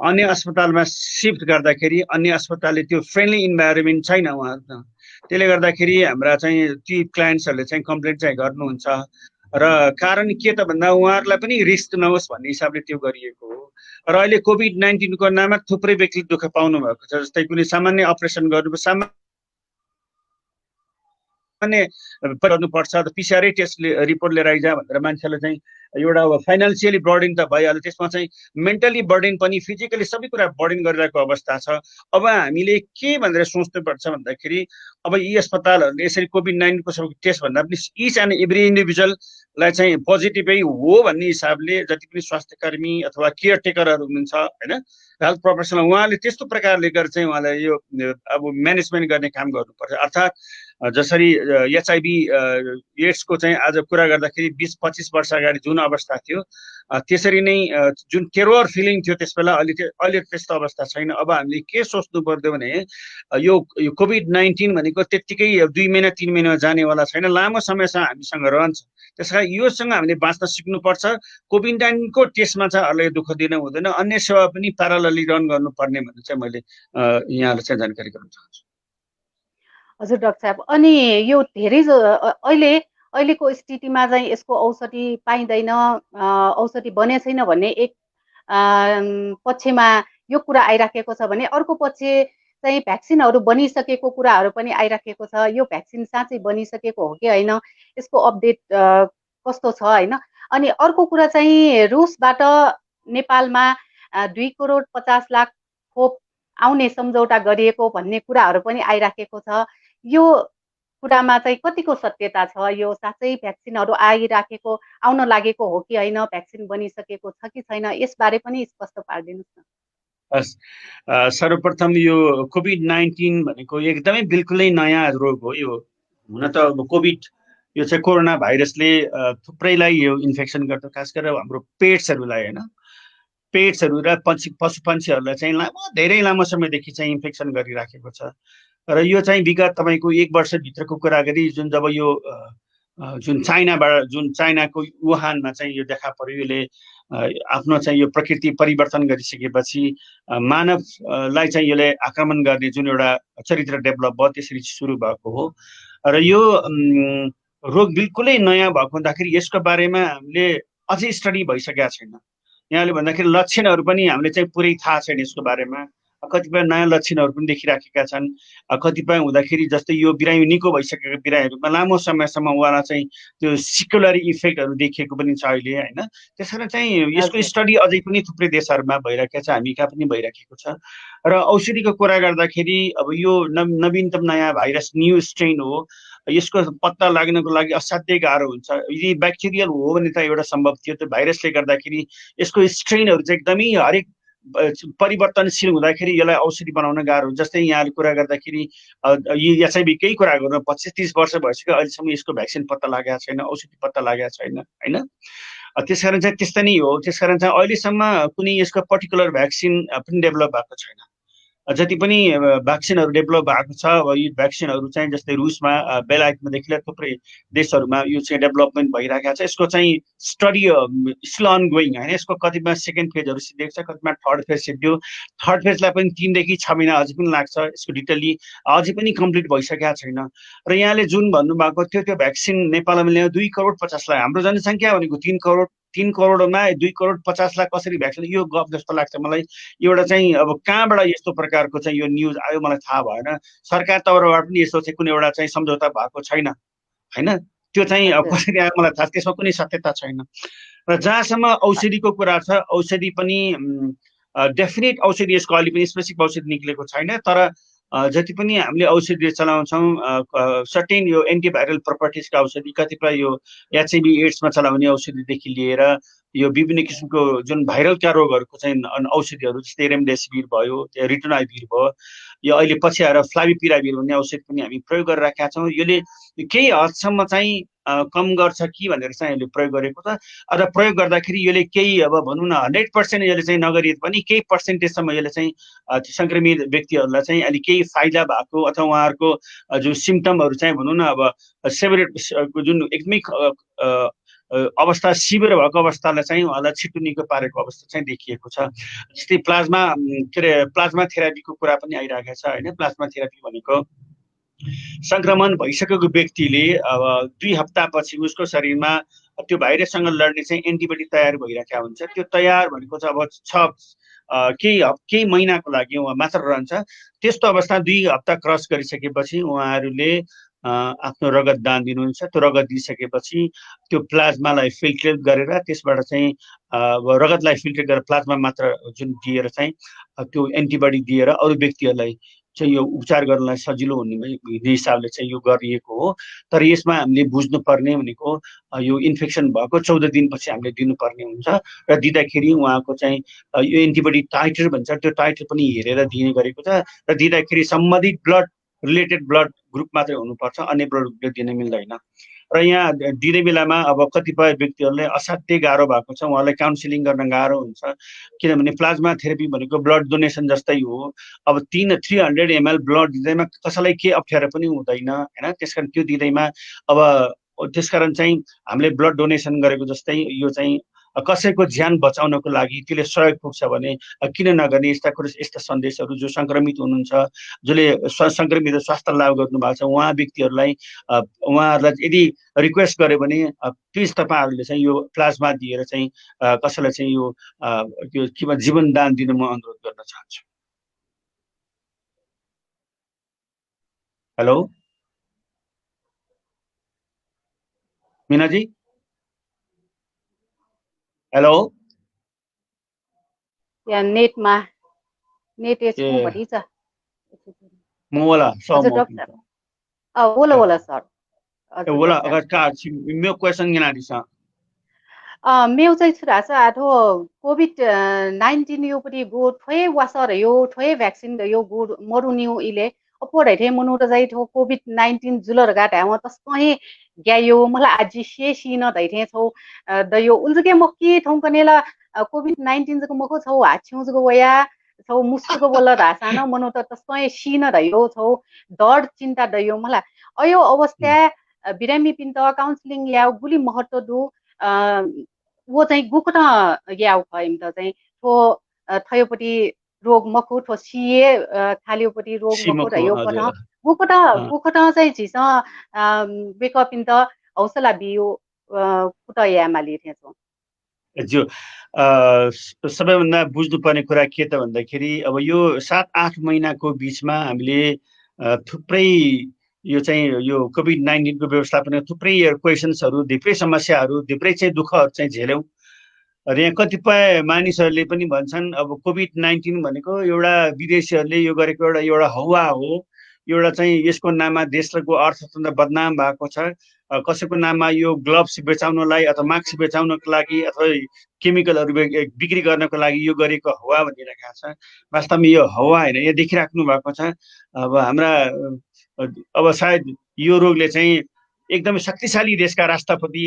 अन्य अस्पतालमा सिफ्ट गर्दाखेरि अन्य अस्पतालले त्यो फ्रेन्डली इन्भाइरोमेन्ट छैन उहाँहरू, त्यसले गर्दाखेरि हाम्रा चाहिँ ती क्लाइन्ट्सहरूले चाहिँ कम्प्लेन चाहिँ गर्नुहुन्छ। र कारण के त भन्दा उहाँहरूलाई पनि रिस्क नहोस् भन्ने हिसाबले त्यो गरिएको हो। र अहिले कोभिड-19 को नाममा थुप्रै व्यक्तिले दुःख पाउनु भएको छ। जस्तै कुनै सामान्य अपरेसन गर्नुपर्छ गर्नुपर्छ त पिसिआर टेस्ट रिपोर्ट लिएर आइजा भनेर मान्छेलाई चाहिँ एउटा फाइनेन्सियली बर्डन त भइहाल्यो, त्यसमा चाहिँ मेन्टली बर्डन पनि, फिजिकली सबै कुरा बर्डन गरिरहेको अवस्था छ। अब हामीले के भनेर सोच्नुपर्छ भन्दाखेरि अब यी अस्पतालहरूले यसरी कोभिड-19 को सबै टेस्ट भन्दा पनि इच एन्ड एभ्री इन्डिभिजुअललाई चाहिँ पोजिटिभै हो भन्ने हिसाबले जति पनि स्वास्थ्य कर्मी अथवा केयर टेकरहरू हुनुहुन्छ होइन, हेल्थ प्रोफेसनल, उहाँले त्यस्तो प्रकारले गरेर चाहिँ उहाँलाई यो अब म्यानेजमेन्ट गर्ने काम गर्नुपर्छ। अर्थात् जसरी एचआइभी एड्सको चाहिँ आज कुरा गर्दाखेरि 20-25 वर्ष अगाडि जुन अवस्था थियो त्यसरी नै जुन टेरोर फिलिङ थियो त्यस बेला, अहिले त्यस्तो अवस्था छैन। अब हामीले के सोच्नु पर्यो भने यो कोभिड-19 भनेको त्यत्तिकै 2 महिना 3 महिनामा जानेवाला छैन, लामो समयसम्म हामीसँग रहन्छ। त्यस कारण योसँग हामीले बाँच्न सिक्नुपर्छ। कोभिड-19 को टेस्टमा चाहिँ अरूलाई दुःख दिन हुँदैन, अन्य सेवा पनि प्यारलली रन गर्नुपर्ने भन्ने चाहिँ मैले यहाँलाई चाहिँ जानकारी गराउन चाहन्छु। हजुर डाक्टर साहब, अनि यो धेरै अहिलेको स्थितिमा चाहिँ यसको औषधि पाइँदैन, औषधि बने छैन भन्ने एक पक्षमा यो कुरा आइराखेको छ भने अर्को पक्ष चाहिँ भ्याक्सिनहरू बनिसकेको कुराहरू पनि आइराखेको छ। यो भ्याक्सिन साँच्चै बनिसकेको हो कि होइन, यसको अपडेट कस्तो छ होइन। अनि अर्को कुरा चाहिँ रुसबाट नेपालमा 2,50,00,000 खोप आउने सम्झौता गरिएको भन्ने कुराहरू पनि आइराखेको छ। यो कुरामा चाहिँ कतिको सत्यता छ? यो साँच्चै भ्याक्सिनहरू आइराखेको, आउन लागेको हो कि होइन, भ्याक्सिन बनिसकेको छ कि छैन, यसबारे पनि स्पष्ट पारिदिनुहोस् न। सर्वप्रथम यो कोभिड-19 भनेको एकदमै बिल्कुलै नयाँ रोग हो। यो हुन त अब कोभिड यो चाहिँ कोरोना भाइरसले थुप्रैलाई यो इन्फेक्सन गर्छ, खास गरेर हाम्रो पेट्सहरूलाई होइन, पेट्सहरू र पशु पन्छीहरूलाई चाहिँ धेरै लामो समयदेखि चाहिँ इन्फेक्सन गरिराखेको छ। र यो चाहिँ विगत तपाईँको 1 वर्षभित्रको कुरा गरी जब यो जुन चाइनाको वुहानमा चाहिँ यो देखा पर्यो, यसले आफ्नो चाहिँ यो प्रकृति परिवर्तन गरिसकेपछि मानवलाई चाहिँ यसले आक्रमण गर्ने जुन एउटा चरित्र डेभलप भयो त्यसरी सुरु भएको हो। र यो रोग बिल्कुलै नयाँ भएको हुँदाखेरि यसको बारेमा हामीले अझै स्टडी भइसकेका छैन। यहाँले भन्दाखेरि लक्षणहरू पनि हामीले चाहिँ पुरै थाहा छैन यसको बारेमा। कतिपय नयाँ लक्षणहरू पनि देखिराखेका छन्। कतिपय हुँदाखेरि जस्तै यो बिरामी निको भइसकेको बिरामीहरूमा लामो समयसम्म उहाँलाई चाहिँ त्यो सिकुलरी इफेक्टहरू देखिएको पनि छ अहिले होइन। त्यसकारण चाहिँ यसको स्टडी अझै पनि थुप्रै देशहरूमा भइरहेको छ, हामी कहाँ पनि भइराखेको छ। र औषधिको कुरा गर्दाखेरि अब यो नवीनतम नयाँ भाइरस न्यू स्ट्रेन हो, यसको पत्ता लाग्नको लागि असाध्यै गाह्रो हुन्छ। यदि ब्याक्टेरियल हो भने त एउटा सम्भव थियो, त्यो भाइरसले गर्दाखेरि यसको स्ट्रेनहरू चाहिँ एकदमै हरेक परिवर्तनशील हुँदाखेरि यसलाई औषधि बनाउन गाह्रो हुन्छ। जस्तै यहाँले कुरा गर्दाखेरि एचआइभीकै कुरा गर्नु 25-30 वर्ष भइसक्यो, अहिलेसम्म यसको भ्याक्सिन पत्ता लागेको छैन, औषधि पत्ता लागेको छैन होइन। त्यसकारण चाहिँ त्यस्तै नै हो। त्यसकारण चाहिँ अहिलेसम्म कुनै यसको पर्टिकुलर भ्याक्सिन पनि डेभलप भएको छैन। जति पनि भ्याक्सिनहरू डेभलप भएको छ अब यो भ्याक्सिनहरू चाहिँ जस्तै रुसमा बेलायतमादेखि लिएर थुप्रै देशहरूमा यो चाहिँ डेभलपमेन्ट भइरहेको छ यसको चाहिँ स्टडी स्टिल अनगोइङ होइन यसको कतिमा सेकेन्ड फेजहरू सिद्धिएको छ कतिमा थर्ड फेज सिद्धियो थर्ड फेजलाई पनि 3 देखि 6 महिना अझै पनि लाग्छ यसको डिटेली अझै पनि कम्प्लिट भइसकेको छैन र यहाँले जुन भन्नुभएको थियो त्यो भ्याक्सिन नेपालमा ल्यायो 2,50,00,000 हाम्रो जनसङ्ख्या भनेको 3 करोडमा 2,50,00,000 कसरी भ्याक्सिन यो गफ जस्तो लाग्छ मलाई एउटा चाहिँ अब कहाँबाट यस्तो प्रकारको चाहिँ यो न्युज आयो मलाई थाहा भएन सरकार तर्फबाट पनि यस्तो चाहिँ कुनै एउटा चाहिँ सम्झौता भएको छैन होइन त्यो चाहिँ अब कसरी आयो मलाई थाहा त्यसमा कुनै सत्यता छैन र जहाँसम्म औषधिको कुरा छ औषधि पनि डेफिनेट औषधि यसको अहिले पनि स्पेसिफिक औषधि निक्लेको छैन तर जति पनि हामीले औषधि चलाउँछौँ सर्टेन यो एन्टिभाइरल प्रपर्टिजका औषधि कतिपय यो एचआइभी एड्समा चलाउने औषधिदेखि लिएर यो विभिन्न किसिमको जुन भाइरलका रोगहरूको चाहिँ औषधिहरू जस्तै रेमडेसिभिर भयो रिटोनाभिर भयो यो अहिले पछि आएर फ्लाभिपिराभिर भन्ने औषधि पनि हामी प्रयोग गरिरहेका छौँ यसले केही हदसम्म चाहिँ कम गर्छ कि भनेर चाहिँ यसले प्रयोग गरेको छ र प्रयोग गर्दाखेरि यसले केही अब भनौँ न 100% यसले चाहिँ नगरिए पनि केही पर्सेन्टेजसम्म यसले चाहिँ सङ्क्रमित व्यक्तिहरूलाई चाहिँ अलि केही फाइदा भएको अथवा उहाँहरूको जुन सिम्टमहरू चाहिँ भनौँ न अब सेभरेट जुन एकदमै अवस्था सिभियर भएको अवस्थालाई चाहिँ उहाँलाई छिटो निको पारेको अवस्था चाहिँ देखिएको छ जस्तै प्लाज्मा के अरे प्लाज्मा थेरापीको कुरा पनि आइरहेको छ होइन प्लाज्मा थेरापी भनेको संक्रमण भइसकेको व्यक्तिले अब 2 हप्तापछि उसको शरीरमा त्यो भाइरससँग लड्ने चाहिँ एन्टिबडी तयार भइरहेको हुन्छ त्यो तयार भनेको चाहिँ अब केही महिनाको लागि उहाँ मात्र रहन्छ त्यस्तो अवस्था 2 हप्ता क्रस गरिसकेपछि उहाँहरूले आफ्नो रगत दान दिनुहुन्छ त्यो रगत दिइसकेपछि त्यो प्लाज्मालाई फिल्ट्रेट गरेर त्यसबाट चाहिँ रगतलाई फिल्ट्रेट गरेर प्लाज्मा मात्र जुन दिएर चाहिँ त्यो एन्टिबडी दिएर अरू व्यक्तिहरूलाई चाहिँ यो उपचार गर्नलाई सजिलो हुने हिसाबले चाहिँ यो गरिएको हो तर यसमा हामीले बुझ्नुपर्ने भनेको यो इन्फेक्सन भएको 14 दिनपछि हामीले दिनुपर्ने हुन्छ र दिँदाखेरि उहाँको चाहिँ यो एन्टिबडी टाइटर भन्छ त्यो टाइटर पनि हेरेर दिने गरेको छ र दिँदाखेरि सम्बन्धित ब्लड रिलेटेड ब्लड ग्रुप मात्रै हुनुपर्छ अन्य ब्लड ग्रुपले दिन मिल्दैन र यहाँ दिने बेलामा अब कतिपय व्यक्तिहरूले असाध्यै गाह्रो भएको छ उहाँलाई काउन्सिलिङ गर्न गाह्रो हुन्छ किनभने प्लाज्मा थेरापी भनेको ब्लड डोनेसन जस्तै हो अब 300 ml ब्लड दिँदैमा कसैलाई के अप्ठ्यारो पनि हुँदैन होइन त्यसकारण त्यो दिँदैमा अब त्यसकारण चाहिँ हामीले ब्लड डोनेसन गरेको जस्तै यो चाहिँ कसैको ज्यान बचाउनको लागि त्यसले सहयोग पुग्छ भने किन नगर्ने यस्ता सन्देशहरू जो सङ्क्रमित हुनुहुन्छ जसले सङ्क्रमित स्वास्थ्य लाभ गर्नु भएको छ उहाँ व्यक्तिहरूलाई उहाँहरूलाई यदि रिक्वेस्ट गर्यो भने प्लिज तपाईँहरूले चाहिँ यो प्लाज्मा दिएर चाहिँ कसैलाई चाहिँ यो के भन्छ जीवन दान दिन म अनुरोध गर्न चाहन्छु हेलो मीनाजी हेलो या नेटमा नेट यसको भरि छ मोला हजुर डॉक्टर बोला बोला सर बोला अगर का मेरो क्वेसन गिनादिसा meu चाहिँ छुरा छ आठो कोभिड-19 यो पनि गो ठोए वासर यो ठोए भ्याक्सिन यो गो मरुनिउ इले अपोडै थे मनुर चाहिँ ठो कोभिड-19 जुलर गाटा म तस्कही ग्यायो मलाई आज शेशी न दैथे छौ द यो उल्जके मक्की ठौ कनेला कोभिड-19 जको मको छौ हाछ्यौ जको वया छौ मुस्को बोल रासा न मनु त तस्कही शीन दयो छौ दड चिन्ता दयो मलाई अयो अवस्था बिरामी पिन्त काउन्सिलिङ या गुली महत्व दु वो चाहिँ गुकट याउ खइम त चाहिँ ठो थयोपट्टि रोग मखु ठो सिए खालियोपट्टि रोग मखु रह्यो कट गुकट चाहिँ झिस बेकअप इन त हौसला बियो कुट यामाली थिएछौ जो सबैभन्दा बुझ्नुपर्ने कुरा के त भन्दाखेरि अब यो 7-8 महिनाको बिचमा हामीले थुप्रै यो चाहिँ यो कोभिड-19 को व्यवस्थापन थुप्रै क्वेसन्सहरू थुप्रै समस्याहरू थुप्रै चाहिँ दुःखहरू चाहिँ झेल्यौँ र यहाँ कतिपय मानिसहरूले पनि भन्छन् अब कोभिड-19 भनेको एउटा विदेशीहरूले यो गरेको एउटा हवा हो एउटा चाहिँ यसको नाममा देशको अर्थतन्त्र बदनाम भएको छ कसैको नाममा यो ग्लोभ्स बेचाउनलाई अथवा मास्क बेचाउनको लागि अथवा केमिकलहरू बिक्री गर्नको लागि यो गरेको हवा भनिरहेको छ वास्तवमा यो हवा हैन यहाँ देखिराख्नु भएको छ अब हाम्रा अब सायद यो रोगले चाहिँ एकदमै शक्तिशाली देशका राष्ट्रपति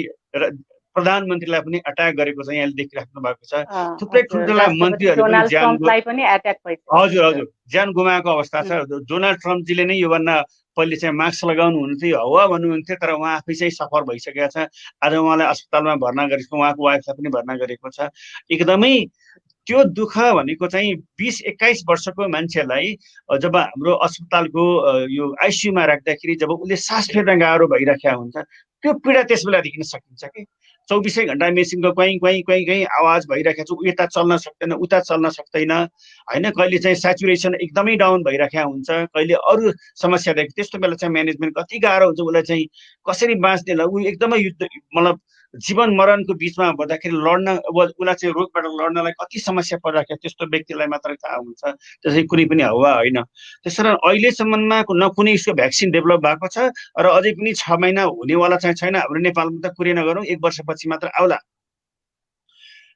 प्रधानमन्त्रीलाई पनि अट्याक गरेको चाहिँ यहाँले देखिराख्नु भएको छ। थुप्रै हजुर, ठुल्ठुला राष्ट्रपति मन्त्रीहरू पनि डोनाल्ड ज्यान ट्रम्पलाई पनि एट्याक भइसक्यो। हजुर हजुर ज्यान गुमाएको अवस्था छ। डोनाल्ड ट्रम्पजीले नै योभन्दा पहिले चाहिँ मास्क लगाउनु हुन्थ्यो, हवा भन्नुहुन्थ्यो, तर उहाँ आफै चाहिँ सफर भइसकेका छ। आज उहाँलाई अस्पतालमा भर्ना गरेको, उहाँको वाइफलाई पनि भर्ना गरेको छ। एकदमै त्यो दुःख भनेको चाहिँ 20-21 वर्षको मान्छेलाई जब हाम्रो अस्पतालको यो आइसियुमा राख्दाखेरि जब उसले सास फेर्न गाह्रो भइराखेका हुन्छ, त्यो पीडा त्यस बेला देखिन सकिन्छ कि 24 घण्टा मेसिनको क्वाइँ क्वाइँ क्वाइँ क्वाइँ आवाज भइराखेको छ, यता चल्न सक्दैन, उता चल्न सक्दैन होइन। कहिले चाहिँ सेचुरेसन एकदमै डाउन भइराखेको हुन्छ, कहिले अरू समस्या देखि। त्यस्तो बेला चाहिँ म्यानेजमेन्ट कति गाह्रो हुन्छ, उसलाई चाहिँ कसरी बाँच्ने, ऊ एकदमै युद्ध मतलब जीवन मरणको बिचमा हुँदाखेरि लड्न, उसलाई चाहिँ रोगबाट लड्नलाई कति समस्या परिराखेको त्यस्तो व्यक्तिलाई मात्र थाहा हुन्छ, त्यसै कुनै पनि हावा होइन। त्यसकारण अहिलेसम्ममा न कुनै यसको भ्याक्सिन डेभलप भएको छ र अझै पनि 6 महिना हुनेवाला चाहिँ छैन। हाम्रो नेपालमा त कुरै नगरौँ 1 वर्षपछि मात्र आउला।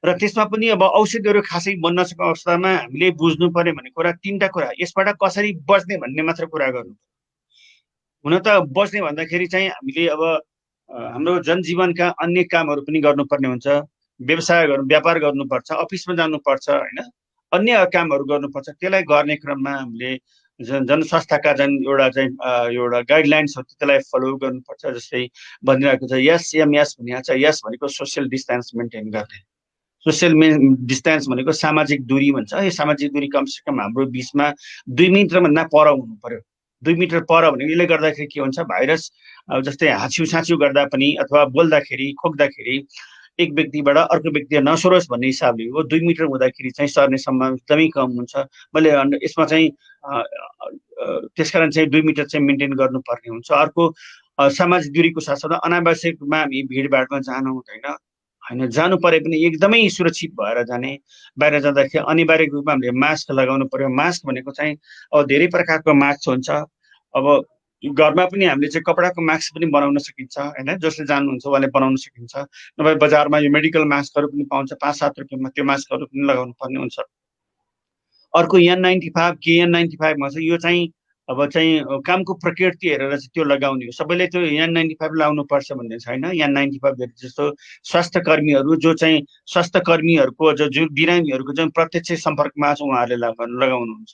र त्यसमा पनि अब औषधिहरू खासै बन्न सकेको अवस्थामा हामीले बुझ्नुपर्ने भन्ने कुरा 3टा कुरा, यसबाट कसरी बच्ने भन्ने मात्र कुरा गर्नु। हुन त बच्ने भन्दाखेरि चाहिँ हामीले अब हाम्रो जनजीवनका अन्य कामहरू पनि गर्नुपर्ने हुन्छ, व्यवसाय गर्नु, व्यापार गर्नुपर्छ, अफिसमा जानुपर्छ होइन, अन्य कामहरू गर्नुपर्छ। त्यसलाई गर्ने क्रममा हामीले जनस्वास्थ्यका एउटा गाइडलाइन्सहरू त्यसलाई फलो गर्नुपर्छ। जस्तै भनिरहेको छ SMS भनिएको छ, यस भनेको सोसियल डिस्टेन्स मेन्टेन गर्ने। सोसियल डिस्टेन्स भनेको सामाजिक दूरी भन्छ। यो सामाजिक दूरी कमसेकम हाम्रो बिचमा 2 मिटरभन्दा पर हुनु पर्यो। 2 मिटर पर भनेको यसले गर्दाखेरि के हुन्छ, भाइरस जस्तै हाँस्यु साँच्यु गर्दा पनि अथवा बोल्दाखेरि खोक्दाखेरि एक व्यक्तिबाट अर्को व्यक्ति नसरोस् भन्ने हिसाबले हो। 2 मिटर हुँदाखेरि चाहिँ सर्ने सम्भावना एकदमै कम हुन्छ। मैले यसमा चाहिँ त्यसकारण चाहिँ 2 मिटर चाहिँ मेन्टेन गर्नुपर्ने हुन्छ। अर्को सामाजिक दूरीको साथसाथै अनावश्यकमा हामी भिडभाडमा जानु हुँदैन होइन। जानु परे पनि एकदमै सुरक्षित भएर जाने। बाहिर जाँदाखेरि अनिवार्य रूपमा हामीले मास्क लगाउनु पर्यो। मास्क भनेको चाहिँ अब धेरै प्रकारको मास्क हुन्छ। अब घरमा पनि हामीले चाहिँ कपडाको मास्क पनि बनाउन सकिन्छ होइन, जसले जान्नुहुन्छ उहाँले बनाउन सकिन्छ। नभए बजारमा यो मेडिकल मास्कहरू पनि पाउँछ, 5-7 रुपियाँमा त्यो मास्कहरू पनि लगाउनु पर्ने हुन्छ। अर्को N95 KN95 भन्छ, यो चाहिँ अब चाहिँ कामको प्रकृति हेरेर चाहिँ त्यो लगाउने हो। सबैले त्यो N95 लाउनु पर्छ भन्ने छैन। N95 जस्तो स्वास्थ्य कर्मीहरू जो चाहिँ स्वास्थ्य कर्मीहरूको जो बिरामीहरूको चाहिँ प्रत्यक्ष सम्पर्कमा छ उहाँहरूले लगाउनुहुन्छ।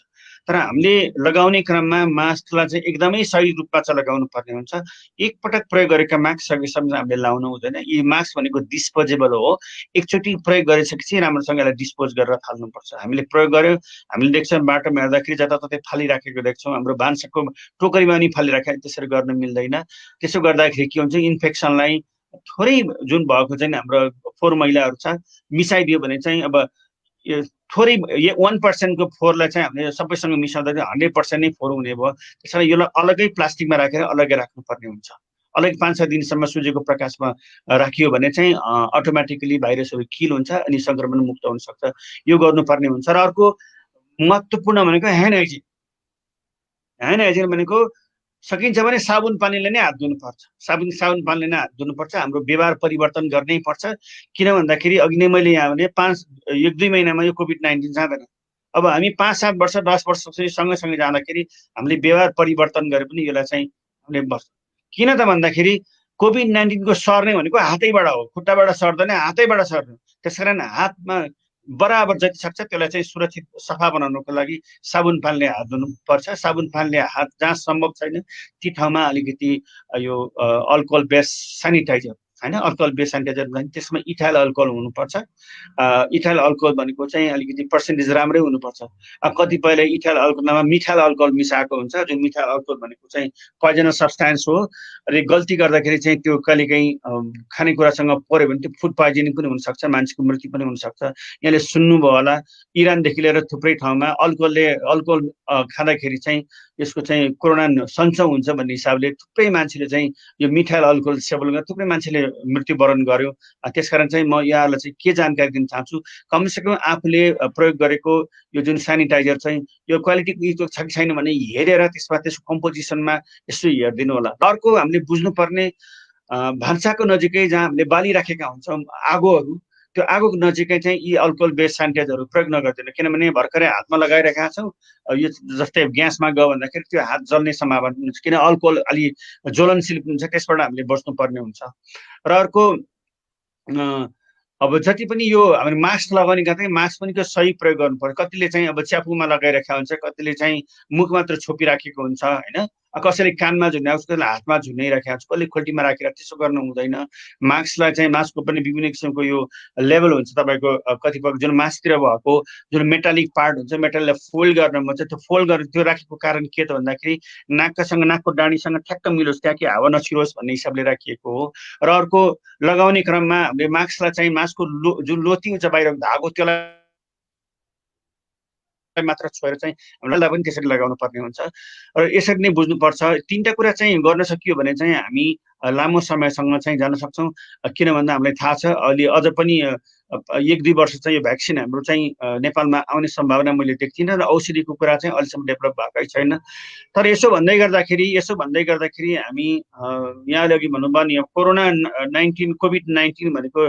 तर हामीले लगाउने क्रममा मास्कलाई चाहिँ एकदमै सही रूपमा चाहिँ लगाउनु पर्ने हुन्छ। एकपटक प्रयोग गरेका मास्क सकेसम्म हामीले लाउनु हुँदैन। यी मास्क भनेको डिस्पोजेबल हो। एकचोटि प्रयोग गरिसकेपछि राम्रोसँग यसलाई डिस्पोज गरेर फाल्नुपर्छ। हामीले प्रयोग गर्यो, हामीले देख्छौँ बाटोमा हेर्दाखेरि जताततै फालिराखेको देख्छौँ, हाम्रो भान्साको टोकरीमा पनि फालिराखेको, त्यसरी गर्न मिल्दैन। त्यसो गर्दाखेरि के हुन्छ, इन्फेक्सनलाई थोरै जुन भएको चाहिँ हाम्रो फोहोर मैलाहरू छ मिसाइदियो भने चाहिँ अब यो थोरै 1% को फोहोरलाई चाहिँ हामीले सबैसँग मिसाउँदाखेरि 100% नै फोहोर हुने भयो। त्यसैले यसलाई अलग्गै प्लास्टिकमा राखेर अलग्गै राख्नुपर्ने हुन्छ। अलग 5-6 दिनसम्म सूर्यको प्रकाशमा राखियो भने चाहिँ अटोमेटिकली भाइरसहरू किल हुन्छ अनि संक्रमण मुक्त हुन सक्छ। यो गर्नुपर्ने हुन्छ। र अर्को महत्त्वपूर्ण भनेको ह्यान्ड हाइजिन। ह्यान्ड हाइजिन भनेको सकिन्छ भने साबुन पानीले नै हात धुनुपर्छ। साबुन पानीले नै हात धुनुपर्छ। हाम्रो व्यवहार परिवर्तन गर्नै पर्छ। किन भन्दाखेरि अघि नै मैले यहाँ भने 1-2 महिनामा यो कोभिड-19 जाँदैन। अब हामी 5-7 वर्ष 10 वर्ष सँगसँगै जाँदाखेरि हामीले व्यवहार परिवर्तन गरे पनि यसलाई चाहिँ हामीले बस्छ। किन त भन्दाखेरि कोभिड-19 को सर्ने भनेको हातैबाट हो, खुट्टाबाट सर्दैन, हातैबाट सर्ने। त्यसकारण हातमा बराबर जति सक्छ त्यसलाई चाहिँ सुरक्षित सफा बनाउनको लागि साबुन पानीले हात धुनुपर्छ। साबुन पानीले हात जहाँ सम्भव छैन ती ठाउँमा अलिकति यो अल्कोहल बेस सेनिटाइजर होइन, अल्कोहल बेस सेनिटाइजर भने त्यसमा इथाइल अल्कोहल हुनुपर्छ। इथाइल अल्कोहल भनेको चाहिँ अलिकति पर्सेन्टेज राम्रै हुनुपर्छ। कतिपयले इथाइल अल्कोहलमा मिथाइल अल्कोहल मिसाएको हुन्छ। जुन मिथाइल अल्कोहल भनेको चाहिँ पोइजनस सब्सटेन्स हो र गल्ती गर्दाखेरि चाहिँ त्यो कहिलेकाहीँ खानेकुरासँग पर्यो भने त्यो फुड पोइजनिङ पनि हुनसक्छ, मान्छेको मृत्यु पनि हुनसक्छ। यहाँले सुन्नुभयो होला इरानदेखि लिएर थुप्रै ठाउँमा अल्कोहल खाँदाखेरि चाहिँ यसको चाहिँ कोरोना सञ्चो हुन्छ भन्ने हिसाबले थुप्रै मान्छेले चाहिँ यो मिथाइल अल्कोहल सेवन गरेर थुप्रै मान्छेले मृत्युवरण गर्यो। त्यसकारण चाहिँ म यहाँलाई चाहिँ के जानकारी दिन चाहन्छु, कमसेकम आफूले प्रयोग गरेको यो जुन सेनिटाइजर चाहिँ यो क्वालिटीको छ कि छैन भने हेरेर त्यसमा त्यसको कम्पोजिसनमा यसो हेरिदिनु होला। अर्को हामीले बुझ्नुपर्ने भान्साको नजिकै जहाँ हामीले बालिराखेका हुन्छौँ आगोहरू, त्यो आगोको नजिकै चाहिँ यी अल्कोहल बेस सेनिटाइजरहरू प्रयोग नगरिदिनु। किनभने भर्खरै हातमा लगाइरहेका छौँ, यो जस्तै ग्यासमा गयो भन्दाखेरि त्यो हात जल्ने सम्भावना हुन्छ। किन अल्कोहल अलि ज्वलनशील हुन्छ, त्यसबाट हामीले बच्नुपर्ने हुन्छ। र अर्को अब जति पनि यो हामीले मास्क लगाउने गर्दा मास्क पनि सही प्रयोग गर्नु पर्छ। कतिले चाहिँ अब च्यापुमा लगाइराखेका हुन्छ, कतिले चाहिँ मुख मात्र छोपिराखेको हुन्छ होइन। कसैले कानमा झुन्ड्या, कसैले हातमा झुन्ड्याइराखेको हुन्छ, कसैले खोल्टीमा राखेर, त्यसो गर्नु हुँदैन। मास्कलाई चाहिँ मास्कको पनि विभिन्न किसिमको यो लेभल हुन्छ तपाईँको। कतिपय जुन मास्कतिर भएको जुन मेटालिक पार्ट हुन्छ, मेटललाई फोल्ड गर्न मन छ, त्यो फोल्ड गरेर त्यो राखेको कारण के त भन्दाखेरि नाकको डाँडीसँग ठ्याक्क मिलोस्, त्यहाँ कि हावा नछिरोस् भन्ने हिसाबले राखिएको हो। र अर्को लगाउने क्रममा हामीले मास्कलाई चाहिँ मास्कको जुन लोती हुन्छ बाहिर धागो, त्यसलाई मात्र छोएर चाहिँ हामीलाई पनि त्यसरी लगाउनु पर्ने हुन्छ। र यसरी नै बुझ्नुपर्छ। तीनटा कुरा चाहिँ गर्न सकियो भने चाहिँ हामी लामो समयसँग चाहिँ जान सक्छौँ। किन भन्दा हामीलाई थाहा छ अहिले अझ पनि 1-2 वर्ष चाहिँ यो भ्याक्सिन हाम्रो चाहिँ नेपालमा आउने सम्भावना मैले देख्दिनँ, र औषधिको कुरा चाहिँ अहिलेसम्म डेभलप भएकै छैन। तर यसो भन्दै गर्दाखेरि हामी यहाँले अघि भन्नुभयो नि, कोभिड-19 भनेको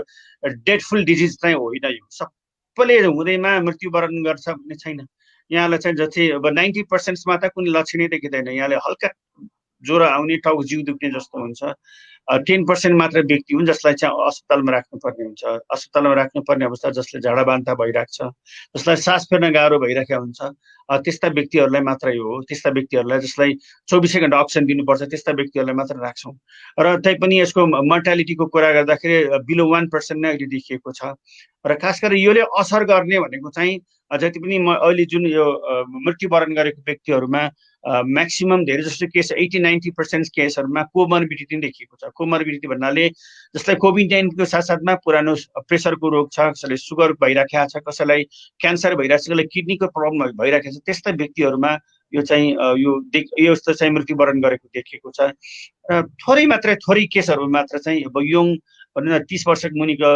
डेथफुल डिजिज चाहिँ होइन। यो सबैले हुँदैमा मृत्युवरण गर्छ भन्ने छैन। यहाँलाई चाहिँ जति अब 90% मा त कुनै लक्षणै देखिँदैन। यहाँले हल्का ज्वरो आउने, टाउको जिउ दुख्ने जस्तो हुन्छ। 10% मात्र व्यक्ति हुन् जसलाई चाहिँ अस्पतालमा राख्नुपर्ने हुन्छ। अस्पतालमा राख्नुपर्ने अवस्था जसले झाडा बान्ता भइरहेको छ, जसलाई सास फेर्न गाह्रो भइरहेको हुन्छ, त्यस्ता व्यक्तिहरूलाई मात्रै हो। त्यस्ता व्यक्तिहरूलाई जसलाई 24 घण्टा अक्सिजन दिनुपर्छ, त्यस्ता व्यक्तिहरूलाई मात्र राख्छौँ। र तैपनि यसको मोर्टालिटीको कुरा गर्दाखेरि बिलो 1% नै अहिले देखिएको छ। र खास गरेर यसले असर गर्ने भनेको चाहिँ जति पनि अहिले जुन यो मृत्युवरण गरेको व्यक्तिहरूमा म्याक्सिमम धेरै जस्तो केस 80-90% केसहरूमा कोमर्बिडिटी नै देखिएको छ। कोमर्बिडिटी भन्नाले जसलाई कोभिड-19को साथसाथमा पुरानो प्रेसरको रोग छ, कसैलाई सुगर भइराखेको छ, कसैलाई क्यान्सर भइरहेको छ, कसैलाई किडनीको प्रब्लम भइराखेको छ, त्यस्ता व्यक्तिहरूमा यो चाहिँ यो यस्तो चाहिँ मृत्युवरण गरेको देखिएको छ। र थोरै केसहरू मात्र चाहिँ अब यङ भन्नु 30 वर्षको मुनिको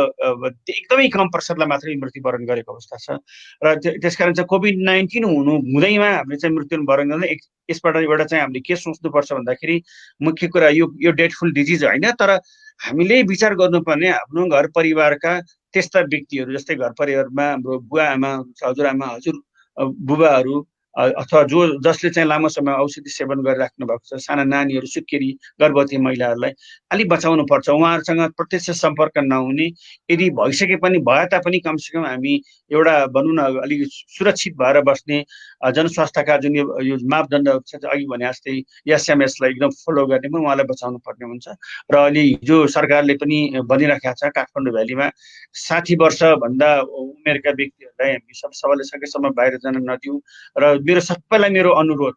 एकदमै कम प्रतिशतलाई मात्रै मृत्युवरण गरेको अवस्था छ। र त्यसकारण चाहिँ कोभिड-19 हुँदैमा हामीले चाहिँ मृत्युवरण गर्दा यसबाट एउटा चाहिँ हामीले के सोच्नुपर्छ भन्दाखेरि मुख्य कुरा यो डेथफुल डिजिज होइन, तर हामीले विचार गर्नुपर्ने आफ्नो घर परिवारका त्यस्ता व्यक्तिहरू, जस्तै घर परिवारमा हाम्रो बुवा आमा, हजुरआमा, हजुर बुबाहरू अथवा जसले चाहिँ लामो समय औषधि सेवन गरिराख्नु भएको छ, साना नानीहरू, सुत्केरी गर्भवती महिलाहरूलाई अलिक बचाउनु पर्छ। उहाँहरूसँग प्रत्यक्ष सम्पर्क नहुने, यदि भए तापनि कमसेकम हामी एउटा भनौँ न अलिक सुरक्षित भएर बस्ने जनस्वास्थ्यका जुन यो मापदण्डहरू छ, अघि भने जस्तै एसएमएसलाई एकदम फलो गर्ने पनि उहाँलाई बचाउनु पर्ने हुन्छ। र अहिले हिजो सरकारले पनि भनिराखेको छ काठमाडौँ भ्यालीमा 60 वर्षभन्दा उमेरका व्यक्तिहरूलाई हामी सबैले सकेसम्म बाहिर जान नदिउँ। र मेरो अनुरोध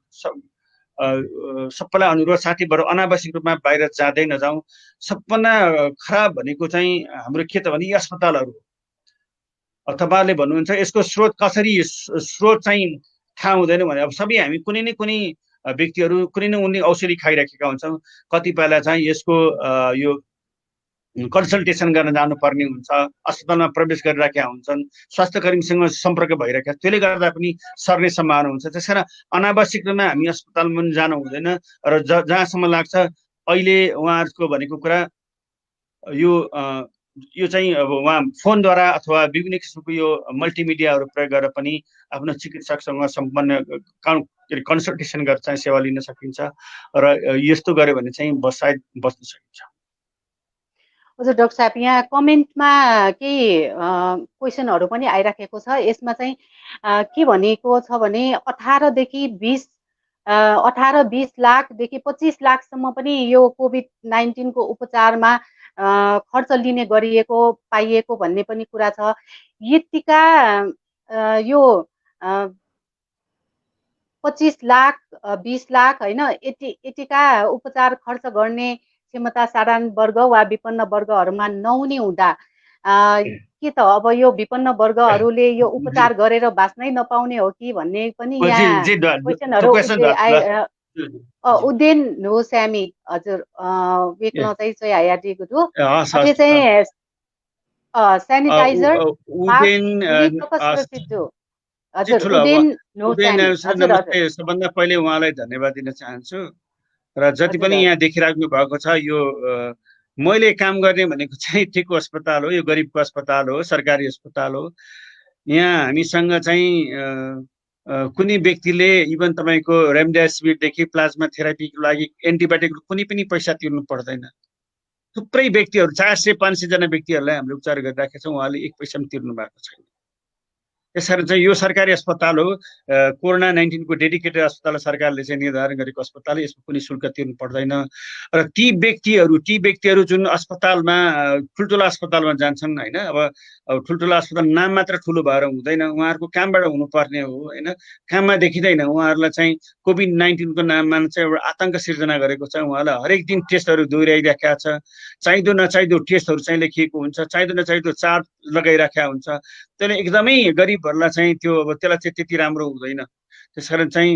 60 वर्ष अनावश्यक रूपमा बाहिर जाँदै नजाउँ। सबभन्दा खराब भनेको चाहिँ हाम्रो के त भने अस्पतालहरू। तपाईँहरूले भन्नुहुन्छ यसको स्रोत चाहिँ थाहा हुँदैन भने अब सबै हामी कुनै न कुनै व्यक्तिहरू कुनै न कुनै औषधि खाइराखेका हुन्छौँ। कतिपयलाई चाहिँ यसको यो कन्सल्टेसन गर्न जानुपर्ने हुन्छ, अस्पतालमा प्रवेश गरिराखेका हुन्छन्, स्वास्थ्य कर्मीसँग सम्पर्क भइरहेका, त्यसले गर्दा पनि सर्ने सम्भावना हुन्छ। त्यसकारण अनावश्यक रूपमा हामी अस्पतालमा पनि जानु हुँदैन। र जहाँसम्म लाग्छ अहिले उहाँहरूको भनेको कुरा यो चाहिँ अब उहाँ फोनद्वारा अथवा विभिन्न किसिमको यो मल्टिमिडियाहरू प्रयोग गरेर पनि आफ्नो चिकित्सकसँग कन्सल्टेसन गरेर चाहिँ सेवा लिन सकिन्छ। र यस्तो गर्यो भने चाहिँ सायद बच्न सकिन्छ। हजुर डाक्टर साहब, यहाँ कमेन्टमा केही क्वेसनहरू पनि आइराखेको छ। यसमा चाहिँ के भनेको छ भने 18-20 लाखदेखि 25 लाखसम्म पनि यो कोभिड-19 को उपचारमा खर्च लिने गरिएको पाइएको भन्ने पनि कुरा छ। यतिका यो 25 लाख 20 लाख होइन, यतिका उपचार खर्च गर्ने क्षमता साधारण वर्ग वा विपन्न वर्गहरूमा नहुने हुँदा के त अब यो विपन्न वर्गहरूले यो उपचार गरेर बाँच्नै नपाउने हो कि भन्ने पनि यहाँ क्वेसनहरू उदेन नो स्यामी हजुर वेक्न चाहिँ आइआरडी गुरु अझै चाहिँ सेनिटाइजर सुरक्षित जो हजुर उदेन नो स्यामी हजुर सबभन्दा पहिले उहाँलाई धन्यवाद दिन चाहन्छु। र जति पनि यहाँ देखिराख्नु भएको छ यो मैले काम गर्ने भनेको चाहिँ ठिकको अस्पताल हो, यो गरिबको अस्पताल हो, सरकारी अस्पताल हो। यहाँ हामीसँग चाहिँ कुनै व्यक्तिले इभन तपाईँको रेमडेसिभिरदेखि प्लाज्मा थेरापीको लागि एन्टिबायोटिक कुनै पनि पैसा तिर्नु पर्दैन। थुप्रै व्यक्तिहरू 400-500 जना व्यक्तिहरूलाई हामीले उपचार गरिराखेका छौँ, उहाँले एक पैसा पनि तिर्नु भएको छैन। त्यसकारण चाहिँ यो सरकारी अस्पताल हो, कोरोना 19 को डेडिकेटेड अस्पताल सरकारले चाहिँ निर्धारण गरेको अस्पताल, यसमा कुनै शुल्क तिर्नु पर्दैन। र ती व्यक्तिहरू जुन अस्पतालमा ठुल्ठुलो अस्पतालमा जान्छन् होइन, अब ठुल्ठुलो अस्पताल नाम मात्र ठुलो भएर हुँदैन, उहाँहरूको कामबाट हुनुपर्ने हो होइन, काममा देखिँदैन। उहाँहरूलाई चाहिँ कोभिड-19 को नाममा चाहिँ एउटा आतंक सिर्जना गरेको छ। उहाँलाई हरेक दिन टेस्टहरू दोहोऱ्याइराखेका छ, चाहिँदो नचाहिँदो टेस्टहरू चाहिँ लेखिएको हुन्छ, चाहिँदो नचाहिँदो चार्ज लगाइराखेका हुन्छ। त्यसले एकदमै गरिबहरूलाई चाहिँ त्यो अब त्यसलाई चाहिँ त्यति राम्रो हुँदैन। त्यसकारण चाहिँ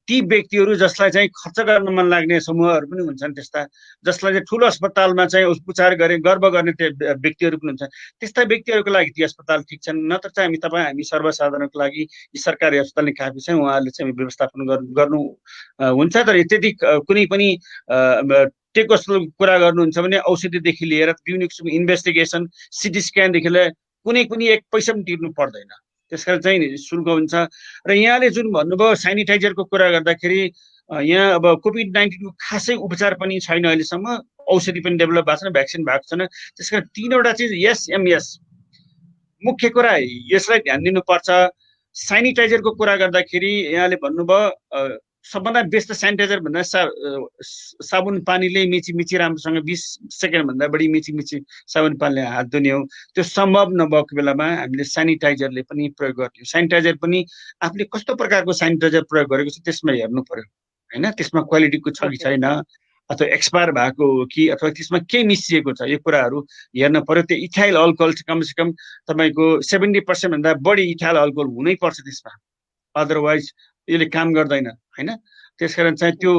ती व्यक्तिहरू जसलाई चाहिँ खर्च गर्न मन लाग्ने समूहहरू पनि हुन्छन्, त्यस्ता जसलाई चाहिँ ठुलो अस्पतालमा चाहिँ उपचार गरे गर्व गर्ने व्यक्तिहरू पनि हुन्छन्, त्यस्ता व्यक्तिहरूको लागि ती अस्पताल ठिक छन्। नत्र चाहिँ हामी सर्वसाधारणको लागि यी सरकारी अस्पताल नै काफी छ। उहाँहरूले चाहिँ व्यवस्थापन गर्नु हुन्छ। तर त्यति कुनै पनि टेकको कुरा गर्नुहुन्छ भने औषधिदेखि लिएर विभिन्न किसिमको इन्भेस्टिगेसन, सिटी स्क्यानदेखि लिएर कुनै पनि एक पैसा पनि तिर्नु पर्दैन। त्यसकारण चाहिँ शुल्क हुन्छ। र यहाँले जुन भन्नुभयो सेनिटाइजरको कुरा गर्दाखेरि यहाँ अब कोभिड-19 को खासै उपचार पनि छैन अहिलेसम्म, औषधि पनि डेभलप भएको छैन, भ्याक्सिन भएको छैन। त्यसकारण 3वटा चिज एसएमएस मुख्य कुरा यसलाई ध्यान दिनुपर्छ। सेनिटाइजरको कुरा गर्दाखेरि यहाँले भन्नुभयो सबभन्दा बेस्ट सेनिटाइजर भन्दा साबुन पानीले मिची राम्रोसँग 20 सेकेन्डभन्दा बढी मिची साबुन पानीले हात धुने हो। त्यो सम्भव नभएको बेलामा हामीले सेनिटाइजरले पनि प्रयोग गर्ने हो। सेनिटाइजर पनि आफूले कस्तो प्रकारको सेनिटाइजर प्रयोग गरेको छ त्यसमा हेर्नु पर्यो होइन, त्यसमा क्वालिटीको छ कि छैन, अथवा एक्सपायर भएको हो कि, अथवा त्यसमा के मिसिएको छ, यो कुराहरू हेर्न पर्यो। त्यो इथाइल अल्कोहल कमसेकम तपाईँको 70% भन्दा बढी इथाइल अल्कोहल हुनै पर्छ त्यसमा, अदरवाइज यसले काम गर्दैन होइन। त्यसकारण चाहिँ त्यो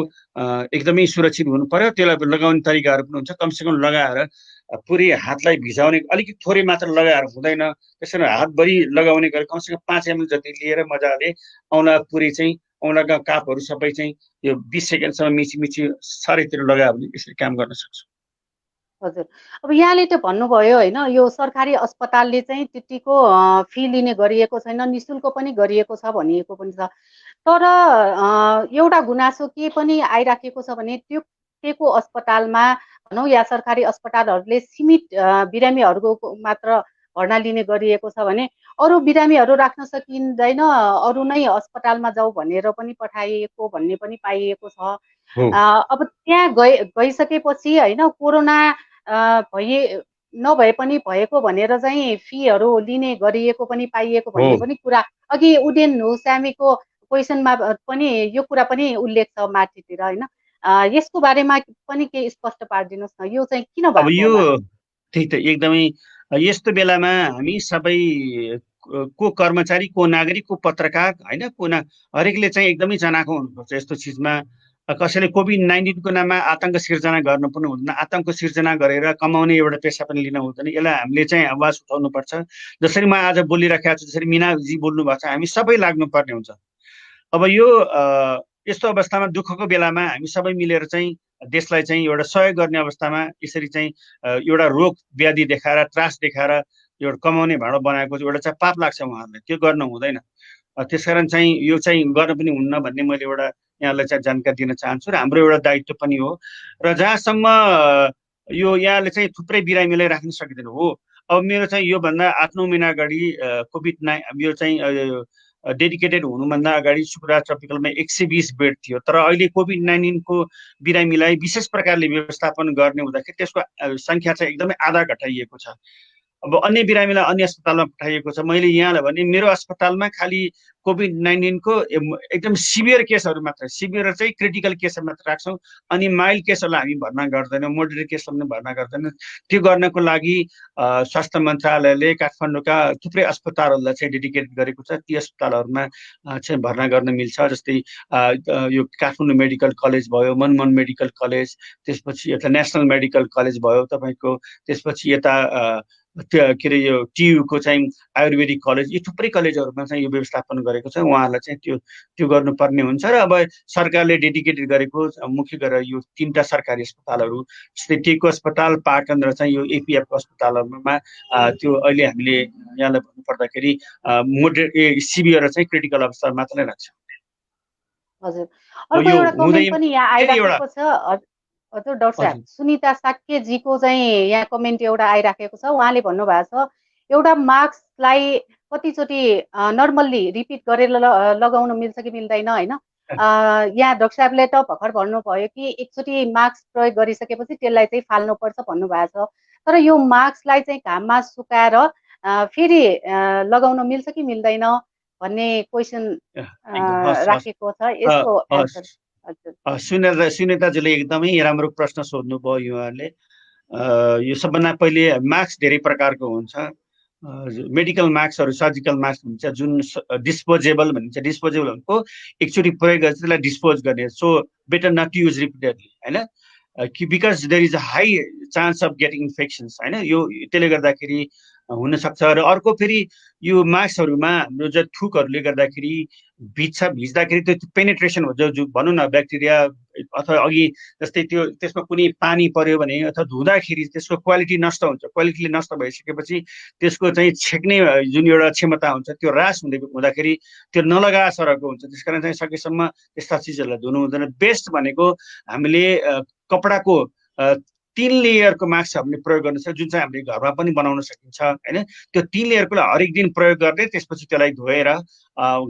एकदमै सुरक्षित हुनु पर्यो। त्यसलाई लगाउने तरिकाहरू पनि हुन्छ, कमसेकम लगाएर पुरै हातलाई भिजाउने, अलिकति थोरै मात्र लगाएर हुँदैन। त्यसकारण हातभरि लगाउने गरी कमसेकम 5 ml जति लिएर मजाले औँला पुरै चाहिँ औँलाका कापहरू सबै चाहिँ यो 20 सेकेन्डसम्म मिची सारैतिर लगायो भने यसले काम गर्न सक्छ। हजुर, अब यहाँले त भन्नुभयो होइन, यो सरकारी अस्पतालले चाहिँ त्यतिको फी लिने गरिएको छैन, निशुल्क पनि गरिएको छ भनिएको पनि छ। तर एउटा गुनासो के पनि आइराखेको छ भने त्यो अस्पतालमा भनौँ या सरकारी अस्पतालहरूले सीमित बिरामीहरूको मात्र भर्ना लिने गरिएको छ भने अरू बिरामीहरू राख्न सकिँदैन, अरू नै अस्पतालमा जाऊ भनेर पनि पठाइएको भन्ने पनि पाइएको छ। अब त्यहाँ गइसकेपछि होइन, कोरोना नभए पनि भएको भनेर चाहिँ फीहरू लिने गरिएको पनि पाइएको भन्ने पनि कुरा अघि उदेन हुसामीको क्वेसनमा पनि यो कुरा पनि उल्लेख छ माथितिर होइन। यसको बारेमा पनि केही स्पष्ट पारिदिनुहोस् न, यो चाहिँ किन भएको? अब यो त्यही त एकदमै यस्तो बेलामा हामी सबै को कर्मचारी, को नागरिक, को पत्रकार होइन, हरेकले चाहिँ एकदमै जनाएको हुनुपर्छ यस्तो चिजमा। कसैले कोभिड-19 को नाममा आतंक सिर्जना गर्नु पनि हुँदैन, आतंक सिर्जना गरेर कमाउने एउटा पेसा पनि लिन हुँदैन। यसलाई हामीले चाहिँ आवाज उठाउनुपर्छ। जसरी म आज बोलिराखेको छु, जसरी मिनाजी बोल्नु भएको छ, हामी सबै लाग्नुपर्ने हुन्छ। अब यो यस्तो अवस्थामा दुःखको बेलामा हामी सबै मिलेर चाहिँ देशलाई चाहिँ एउटा सहयोग गर्ने अवस्थामा यसरी चाहिँ एउटा रोग व्याधि देखाएर, त्रास देखाएर एउटा कमाउने भाँडो बनाएको एउटा चाहिँ पाप लाग्छ उहाँहरूलाई, त्यो गर्न हुँदैन। त्यसकारण चाहिँ यो चाहिँ गर्न पनि हुन्न भन्ने मैले एउटा यहाँलाई चाहिँ जानकारी दिन चाहन्छु र हाम्रो एउटा दायित्व पनि हो। र जहाँसम्म यो यहाँले चाहिँ थुप्रै बिरामीलाई राख्न सकिँदैन हो। अब मेरो चाहिँ योभन्दा 8-9 महिना अगाडि यो चाहिँ डेडिकेटेड हुनुभन्दा अगाडि सुकुरा ट्रपिकलमा 120 बेड थियो। तर अहिले कोभिड-19 को बिरामीलाई विशेष प्रकारले व्यवस्थापन गर्ने हुँदाखेरि त्यसको संख्या चाहिँ एकदमै आधा घटाइएको छ। अब अन्य बिरामीलाई अन्य अस्पतालमा पठाइएको छ। मैले यहाँलाई भने मेरो अस्पतालमा खालि कोभिड-19 को एकदम सिभियर केसहरू मात्र, सिभियर चाहिँ क्रिटिकल केसहरू मात्र राख्छौँ, अनि माइल्ड केसहरूलाई हामी भर्ना गर्दैनौँ, मोडरेट केसहरू पनि भर्ना गर्दैनौँ। त्यो गर्नको लागि स्वास्थ्य मन्त्रालयले काठमाडौँका थुप्रै अस्पतालहरूलाई चाहिँ डेडिकेट गरेको छ। ती अस्पतालहरूमा चाहिँ भर्ना गर्न मिल्छ। जस्तै यो काठमाडौँ मेडिकल कलेज भयो, मनमोहन मेडिकल कलेज, त्यसपछि यता नेसनल मेडिकल कलेज भयो तपाईँको, त्यसपछि यता के अरे यो टियुको चाहिँ आयुर्वेदिक कलेज, यी थुप्रै कलेजहरूमा चाहिँ यो व्यवस्थापन गरेको छ। उहाँहरूलाई चाहिँ त्यो गर्नुपर्ने हुन्छ। र अब सरकारले डेडिकेटेड गरेको मुख्य गरेर यो 3टा सरकारी अस्पतालहरू जस्तै टेकको अस्पताल, पाटन र चाहिँ यो एपिएफको अस्पतालहरूमा त्यो अहिले हामीले यहाँलाई भन्नुपर्दाखेरि मोडरेट सिभियर र चाहिँ क्रिटिकल अवस्था मात्र नै राख्छ। हजुर, अर्को एउटा कमेन्ट पनि यहाँ आइरहेको छ। हजुर डाक्टर साहब, हजुर सुनिता साक्यजीको चाहिँ यहाँ कमेन्ट एउटा आइराखेको छ। उहाँले भन्नुभएको छ एउटा मास्कलाई कतिचोटि नर्मल्ली रिपिट गरेर लगाउन मिल्छ कि मिल्दैन होइन। यहाँ डाक्टर साहबले त भर्खर भन्नुभयो कि एकचोटि मास्क प्रयोग गरिसकेपछि त्यसलाई चाहिँ फाल्नुपर्छ भन्नुभएको छ। तर यो मास्कलाई चाहिँ घाममा सुकाएर फेरि लगाउन मिल्छ कि मिल्दैन भन्ने क्वेसन एकदम हस् हस् राखेको छ। यसको हस् एन्सर हजुर। सुनेताजीले एकदमै राम्रो प्रश्न सोध्नुभयो उहाँहरूले। यो सबभन्दा पहिले मास्क धेरै प्रकारको हुन्छ। मेडिकल मास्कहरू, सर्जिकल मास्क भन्छ, जुन डिस्पोजेबल भनिन्छ। डिस्पोजेबल भनेको एकचोटि प्रयोग गरेर त्यसलाई डिस्पोज गर्ने। So better not to use repeatedly होइन, कि because there is a high chance of getting infections होइन। यो त्यसले गर्दाखेरि हुनसक्छ। र अर्को फेरि यो मास्कहरूमा हाम्रो जो थुकहरूले गर्दाखेरि भिज्दाखेरि त्यो पेनिट्रेसन हुन्छ, जो भनौँ न ब्याक्टेरिया अथवा अघि जस्तै त्यो त्यसमा कुनै पानी पर्यो भने अथवा धुँदाखेरि त्यसको क्वालिटी नष्ट हुन्छ। क्वालिटीले नष्ट भइसकेपछि त्यसको चाहिँ छेक्ने जुन एउटा क्षमता हुन्छ त्यो ह्रास हुँदाखेरि त्यो नलगा सरको हुन्छ। त्यस कारण चाहिँ सकेसम्म त्यस्ता चिजहरूलाई धुनु हुँदैन। बेस्ट भनेको हामीले कपडाको 3 लेयरको मास्क हामीले प्रयोग गर्न सक्छ, जुन चाहिँ हामीले घरमा पनि बनाउन सकिन्छ होइन। त्यो 3 लेयरको हरेक दिन प्रयोग गर्ने, त्यसपछि त्यसलाई धोएर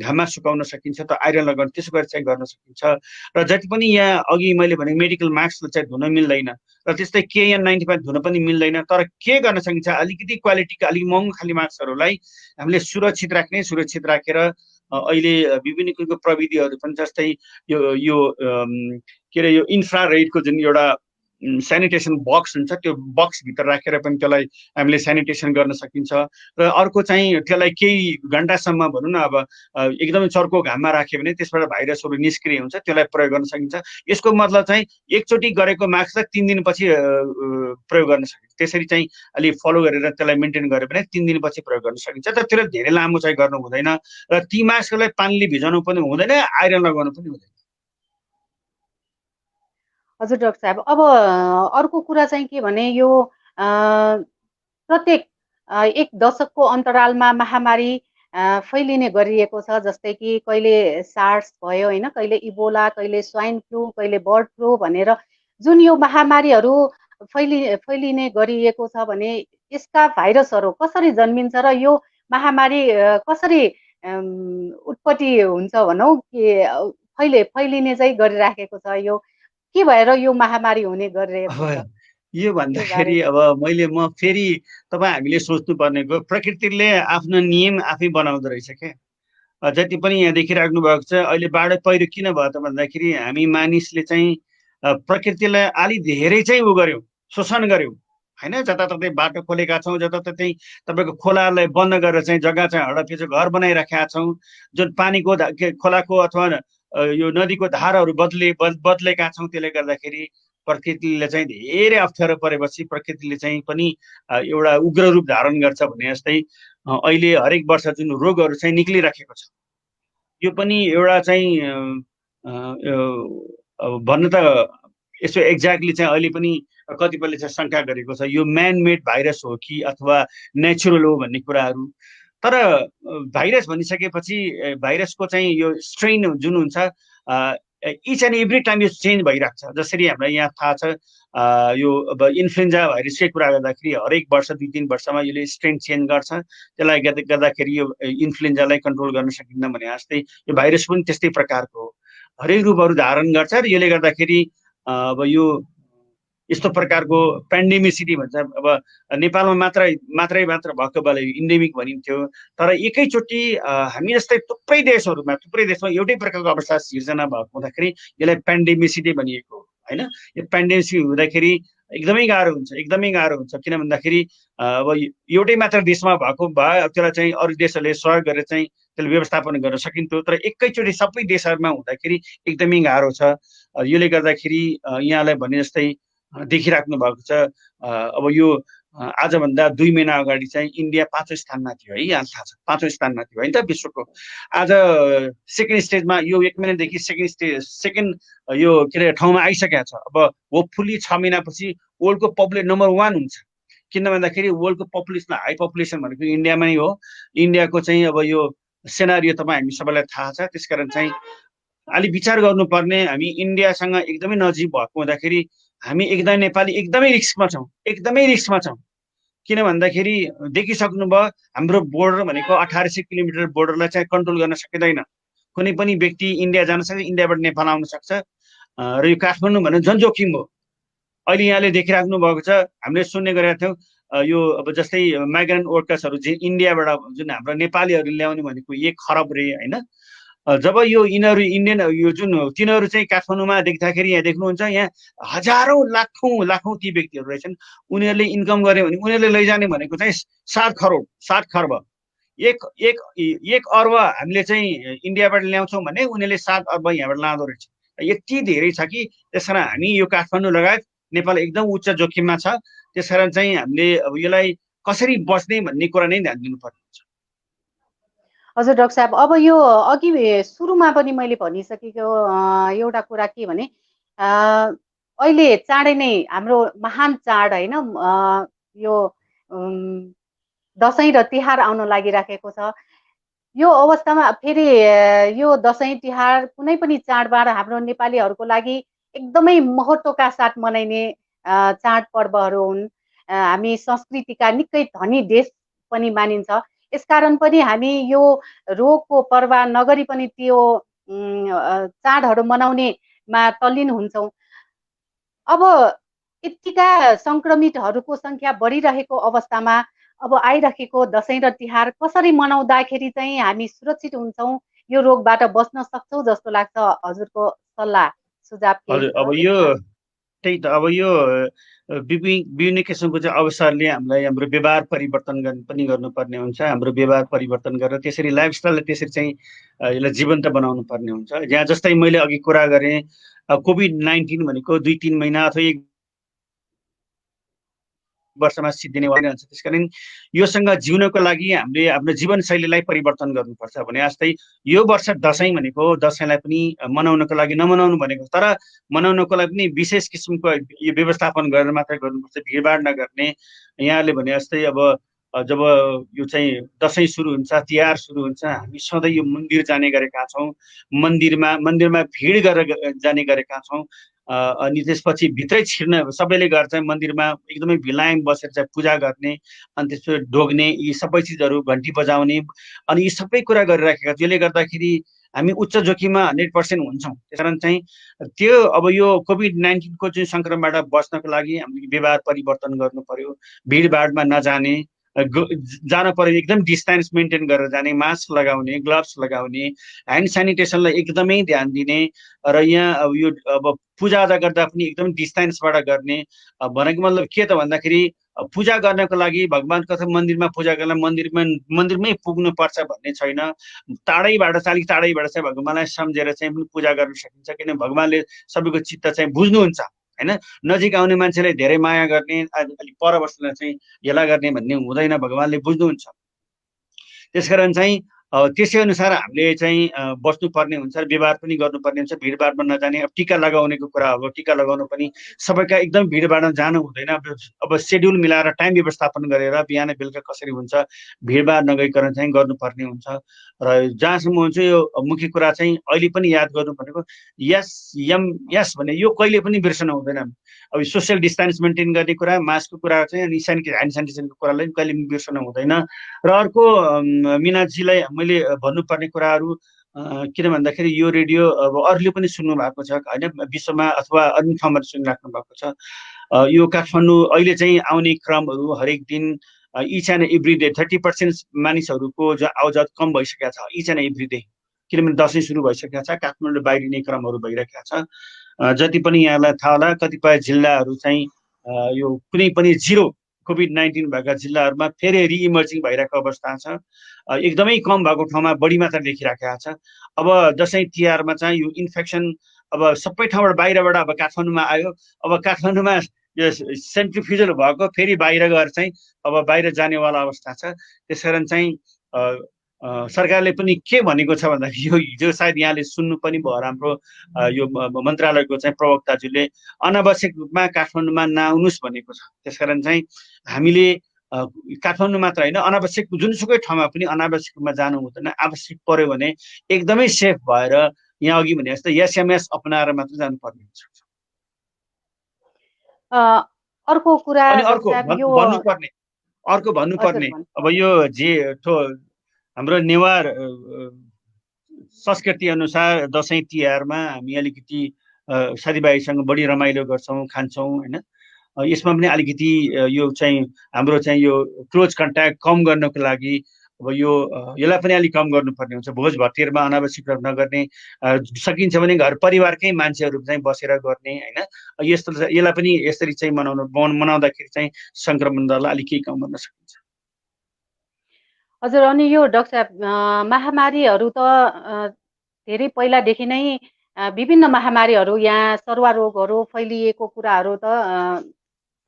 घाममा सुकाउन सकिन्छ, त आइरन लगाउन त्यसो गरेर चाहिँ गर्न सकिन्छ। र जति पनि यहाँ अघि मैले भने मेडिकल मास्क चाहिँ धुन मिल्दैन, र त्यस्तै KN95 धुन पनि मिल्दैन। तर के गर्न सकिन्छ, अलिकति क्वालिटीको अलिक महँगो खाली मास्कहरूलाई हामीले सुरक्षित राखेर अहिले विभिन्न किसिमको प्रविधिहरू पनि, जस्तै यो के अरे यो इन्फ्रारेडको जुन एउटा सेनिटेसन बक्स हुन्छ, त्यो बक्सभित्र राखेर पनि त्यसलाई हामीले सेनिटेसन गर्न सकिन्छ। र अर्को चाहिँ त्यसलाई केही घन्टासम्म भनौँ न, अब एकदमै चर्को घाममा राख्यो भने त्यसबाट भाइरसहरू निष्क्रिय हुन्छ, त्यसलाई प्रयोग गर्न सकिन्छ। यसको मतलब चाहिँ एकचोटि गरेको मास्कलाई 3 दिनपछि प्रयोग गर्न सकिन्छ। त्यसरी चाहिँ अलि फलो गरेर त्यसलाई मेन्टेन गर्यो भने 3 दिनपछि प्रयोग गर्न सकिन्छ। तर त्यसलाई धेरै लामो चाहिँ गर्नु हुँदैन, र ती मास्कलाई पानीले भिजाउनु पनि हुँदैन, आइरन लगाउनु पनि हुँदैन। हजुर डाक्टर साहब, अब अर्को कुरा चाहिँ के भने यो प्रत्येक 1 दशकको अन्तरालमा महामारी फैलिने गरिएको छ। जस्तै कि कहिले सार्स भयो होइन, कहिले इबोला, कहिले स्वाइन फ्लू, कहिले बर्ड फ्लू भनेर जुन यो महामारीहरू फैलिने गरिएको छ भने यसका भाइरसहरू कसरी जन्मिन्छ र यो महामारी कसरी उत्पत्ति हुन्छ भनौँ कि फैलिने चाहिँ गरिराखेको छ, यो के भएर यो महामारी हुने गरिरहेको छ? यो भन्दाखेरि अब म फेरि हामीले सोच्नु पर्नेको, प्रकृतिले आफ्नो नियम आफै बनाउँदो रहेछ क्या। जति पनि यहाँ देखिराख्नु भएको छ, अहिले बाढ पहिरो किन भयो त भन्दाखेरि हामी मानिसले चाहिँ प्रकृतिलाई अलि धेरै चाहिँ गर्यौँ, शोषण गर्यौँ होइन। जताततै बाटो खोलेका छौँ, जताततै तपाईँको खोलालाई बन्द गरेर चाहिँ जग्गा चाहिँ हडपिच घर बनाइराखेका छौँ। जुन पानीको खोलाको अथवा यो नदीको धाराहरू बदलेका छौँ। त्यसले गर्दाखेरि प्रकृतिले चाहिँ धेरै अप्ठ्यारो परेपछि प्रकृतिले चाहिँ पनि एउटा उग्र रूप धारण गर्छ भने जस्तै अहिले हरेक वर्ष जुन रोगहरू चाहिँ निक्लिराखेको छ, यो पनि एउटा चाहिँ भन्नु त यसो एक्ज्याक्टली चाहिँ अहिले पनि कतिपयले चाहिँ शङ्का गरेको छ यो म्यान मेड भाइरस हो कि अथवा नेचुरल हो भन्ने कुराहरू। तर भाइरस भनिसकेपछि भाइरसको चाहिँ यो स्ट्रेन जुन हुन्छ इच एन्ड एभ्री टाइम यो चेन्ज भइरहेको छ। जसरी हामीलाई यहाँ थाहा छ यो अब इन्फ्लुएन्जा भाइरसकै कुरा गर्दाखेरि हरेक वर्ष 2-3 वर्षमा यसले स्ट्रेन चेन्ज गर्छ। त्यसलाई गर्दाखेरि यो इन्फ्लुएन्जालाई कन्ट्रोल गर्न सकिन्न भने जस्तै यो भाइरस पनि त्यस्तै प्रकारको हो, हरेक रूपहरू धारण गर्छ। र यसले गर्दाखेरि अब यो यस्तो प्रकारको पेन्डेमिसिटी भन्छ। अब नेपालमा मात्रै भएको बेला इन्डेमिक भनिन्थ्यो, तर एकैचोटि हामी जस्तै थुप्रै देशमा एउटै प्रकारको अवस्था सिर्जना भएको हुँदाखेरि यसलाई पेन्डेमिसिटी भनिएको होइन। यो पेन्डेमिसिटी हुँदाखेरि एकदमै गाह्रो हुन्छ किन भन्दाखेरि अब एउटै मात्र देशमा भएको भए त्यसलाई चाहिँ अरू देशहरूले सहयोग गरेर चाहिँ त्यसले व्यवस्थापन गर्न सकिन्थ्यो। तर एकैचोटि सबै देशहरूमा हुँदाखेरि एकदमै गाह्रो छ। यसले गर्दाखेरि यहाँलाई भने जस्तै देखिराख्नु भएको छ। अब यो आजभन्दा 2 महिना अगाडि चाहिँ इन्डिया 5औं स्थानमा थियो है, यहाँ थाहा छ 5औं स्थानमा थियो होइन त विश्वको। आज सेकेन्ड स्टेजमा यो 1 महिनादेखि सेकेन्ड यो के अरे ठाउँमा आइसकेको छ। अब होपफुल्ली 6 महिनापछि वर्ल्डको पपुलेसन नम्बर 1 हुन्छ। किन भन्दाखेरि वर्ल्डको पपुलेसन हाई पपुलेसन भनेको इन्डियामा नै हो। इन्डियाको चाहिँ अब यो सेनारियो हामी सबैलाई थाहा छ। त्यसकारण चाहिँ अलि विचार गर्नुपर्ने, हामी इन्डियासँग एकदमै नजिक भएको हुँदाखेरि हामी एकदमै नेपाली एकदमै रिस्कमा छौँ किन भन्दाखेरि देखिसक्नुभयो हाम्रो बोर्डर भनेको 1800 किलोमिटर बोर्डरलाई चाहिँ कन्ट्रोल गर्न सकिँदैन कुनै पनि व्यक्ति इन्डिया जान सक्छ इन्डियाबाट नेपाल आउन सक्छ र यो काठमाडौँ भने जनजोखिम हो अहिले यहाँले देखिराख्नु भएको छ हामीले सुन्ने गरेका थियौँ यो अब जस्तै माइग्रेन्ट वर्कर्सहरू इन्डियाबाट जुन हाम्रो नेपालीहरू ल्याउने भनेको 1 खरब रे होइन जब यो यिनीहरू इन्डियन यो जुन तिनीहरू चाहिँ काठमाडौँमा देख्दाखेरि यहाँ देख्नुहुन्छ यहाँ हजारौँ लाखौँ ती व्यक्तिहरू रहेछन् उनीहरूले इन्कम गरे भने उनीहरूले लैजाने भनेको चाहिँ 7 खर्ब एक अर्ब हामीले चाहिँ इन्डियाबाट ल्याउँछौँ भने उनीहरूले 7 अर्ब यहाँबाट लाँदो रहेछ यति धेरै छ कि त्यसकारण हामी यो काठमाडौँ लगायत नेपाल एकदम उच्च जोखिममा छ त्यसकारण चाहिँ हामीले अब यसलाई कसरी बच्ने भन्ने कुरा नै ध्यान दिनुपर्ने हुन्छ हजुर डाक्टर साहब अब यो अघि सुरुमा पनि मैले भनिसकेको एउटा कुरा के भने अहिले चाँडै नै हाम्रो महान चाड होइन यो दसैँ र तिहार आउन लागिराखेको छ यो अवस्थामा फेरि यो दसैँ तिहार कुनै पनि चाडबाड हाम्रो नेपालीहरूको लागि एकदमै महत्त्वका साथ मनाइने चाडपर्वहरू हुन् हामी संस्कृतिका निकै धनी देश पनि मानिन्छ यसकारण पनि हामी यो रोगको पर्वाह नगरी पनि त्यो चाडहरू मनाउनेमा तल्लीन हुन्छौँ अब यतिका सङ्क्रमितहरूको सङ्ख्या बढिरहेको अवस्थामा अब आइरहेको दसैँ र तिहार कसरी मनाउँदाखेरि चाहिँ हामी सुरक्षित हुन्छौँ यो रोगबाट बच्न सक्छौँ जस्तो लाग्छ हजुरको सल्लाह सुझाव के अब यो त्यही त अब यो विभिन्न किसिमको चाहिँ अवसरले हामीलाई हाम्रो व्यवहार परिवर्तन पनि गर्नुपर्ने हुन्छ हाम्रो व्यवहार परिवर्तन गरेर त्यसरी लाइफस्टाइललाई त्यसरी चाहिँ यसलाई जीवन्त बनाउनु पर्ने हुन्छ जहाँ जस्तै मैले अघि कुरा गरेँ कोभिड-19 भनेको 2-3 महिना अथवा 1 वर्षमा सिद्धिने भइरहन्छ त्यसकारण योसँग जिउनको लागि हामीले आफ्नो जीवनशैलीलाई परिवर्तन गर्नुपर्छ भने जस्तै यो वर्ष दसैँ भनेको दसैँलाई पनि मनाउनको लागि नमनाउनु भनेको तर मनाउनको लागि पनि विशेष किसिमको यो व्यवस्थापन गरेर मात्रै गर्नुपर्छ भिडभाड नगर्ने यहाँले भने जस्तै अब जब यो चाहिँ दसैँ सुरु हुन्छ तिहार सुरु हुन्छ हामी सधैँ यो मन्दिर जाने गरेका छौँ मन्दिरमा भिड गरेर जाने गरेका छौँ अनि त्यसपछि भित्रै छिर्न सबैले गर्छ मन्दिरमा एकदमै भिलायम बसेर चाहिँ पूजा गर्ने अनि त्यसपछि ढोग्ने यी सबै चिजहरू घन्टी बजाउने अनि यी सबै कुरा गरिराखेका त्यसले गर्दाखेरि हामी उच्च जोखिममा 100% हुन्छौँ त्यसकारण चाहिँ त्यो अब यो कोभिड-19 जुन सङ्क्रमणबाट बच्नको लागि हामीले व्यवहार परिवर्तन गर्नु पर्यो भिडभाडमा नजाने जान पर्यो एकदम डिस्टेन्स मेन्टेन गरेर जाने मास्क लगाउने ग्लोभ्स लगाउने ह्यान्ड सेनिटेसनलाई एकदमै ध्यान दिने र यहाँ अब यो अब पूजाआजा गर्दा पनि एकदम डिस्टेन्सबाट गर्ने भनेको मतलब के त भन्दाखेरि पूजा गर्नको लागि भगवानको मन्दिरमा पूजा गर्न मन्दिरमै पुग्नुपर्छ भन्ने छैन टाढैबाट अलिक टाढैबाट चाहिँ भगवानलाई सम्झेर चाहिँ पनि पूजा गर्न सकिन्छ किन भगवानले सबैको चित्त चाहिँ बुझ्नुहुन्छ हैन नजिक आउने मान्छेले धेरै माया गर्ने अलिक पर बस्नेलाई चाहिँ हेला गर्ने भन्ने हुँदैन भगवानले बुझ्नुहुन्छ त्यसकारण चाहिँ त्यसै अनुसार हामीले चाहिँ बस्नुपर्ने हुन्छ व्यवहार पनि गर्नुपर्ने हुन्छ भिडभाडमा नजाने अब टिका लगाउनेको कुरा हो टिका लगाउनु पनि सबैका एकदम भिडभाडमा जानु हुँदैन अब सेड्युल मिलाएर टाइम व्यवस्थापन गरेर बिहान बेलुका कसरी हुन्छ भिडभाड नगइकन चाहिँ गर्नुपर्ने हुन्छ र जहाँसम्म हुन्छ यो मुख्य कुरा चाहिँ अहिले पनि याद गर्नु भनेको यस भने यो कहिले पनि बिर्सनु हुँदैन अब सोसियल डिस्टेन्स मेन्टेन गर्ने कुरा मास्कको कुरा चाहिँ अनि ह्यान्ड सेनिटाइजरको कुरालाई कहिले पनि बिर्सनु हुँदैन र अर्को मिनाजीलाई मैले भन्नुपर्ने कुराहरू किन भन्दाखेरि यो रेडियो अब अरूले पनि सुन्नु भएको छ होइन विश्वमा अथवा अन्य ठाउँमा सुनिराख्नु भएको छ यो काठमाडौँ अहिले चाहिँ आउने क्रमहरू हरेक दिन इच एन्ड एभ्री डे 30% मानिसहरूको जो आवाजात कम भइसकेको छ इच एन्ड एभ्री डे किनभने दसैँ सुरु भइसकेको छ काठमाडौँ बाहिरिने क्रमहरू भइरहेको छ जति पनि यहाँलाई थाहा होला कतिपय जिल्लाहरू चाहिँ यो कुनै पनि जिरो कोभिड-19 भएका जिल्लाहरूमा फेरि रिइमर्जिङ भइरहेको अवस्था छ एकदमै कम भएको ठाउँमा बढी मात्रा देखिराखेको छ अब दसैँ तिहारमा चाहिँ यो इन्फेक्सन अब सबै ठाउँबाट बाहिरबाट अब काठमाडौँमा आयो अब काठमाडौँमा यो सेन्ट्रिफ्युजल भएको फेरि बाहिर गएर चाहिँ अब बाहिर जानेवाला अवस्था छ त्यसकारण चाहिँ सरकारले पनि के भनेको छ भन्दाखेरि यो हिजो सायद यहाँले सुन्नु पनि भयो हाम्रो यो मन्त्रालयको चाहिँ प्रवक्ताज्यूले अनावश्यक रूपमा काठमाडौँमा नआउनुहोस् भनेको छ त्यसकारण चाहिँ हामीले काठमाडौँ मात्र होइन अनावश्यक जुनसुकै ठाउँमा पनि अनावश्यक रूपमा जानु हुँदैन आवश्यक पर्यो भने एकदमै सेफ भएर यहाँ अघि भने जस्तो एसएमएस अपनाएर मात्र जानुपर्ने हुन्छ अर्को कुरा अनि डाक्टर साहब यो अर्को हजुर भन्नुपर्ने भन्नु। अब यो जे हाम्रो नेवार संस्कृति अनुसार दसैँ तिहारमा हामी अलिकति साथीभाइसँग बढी रमाइलो गर्छौँ, खान्छौँ होइन। यसमा पनि अलिकति यो चाहिँ हाम्रो चाहिँ यो क्लोज कन्ट्याक्ट कम गर्नको लागि अब यसलाई पनि अलिक कम गर्नुपर्ने हुन्छ। भोज भतेरमा अनावश्यक नगर्ने, सकिन्छ भने घर परिवारकै मान्छेहरू चाहिँ बसेर गर्ने होइन। यसलाई पनि यसरी चाहिँ मनाउँदाखेरि चाहिँ सङ्क्रमण दरलाई अलिक केही कम गर्न सकिन्छ। हजुर, अनि यो डाक्टर साहब महामारीहरू त धेरै पहिलादेखि नै विभिन्न महामारीहरू यहाँ सरुवा रोगहरू फैलिएको कुराहरू त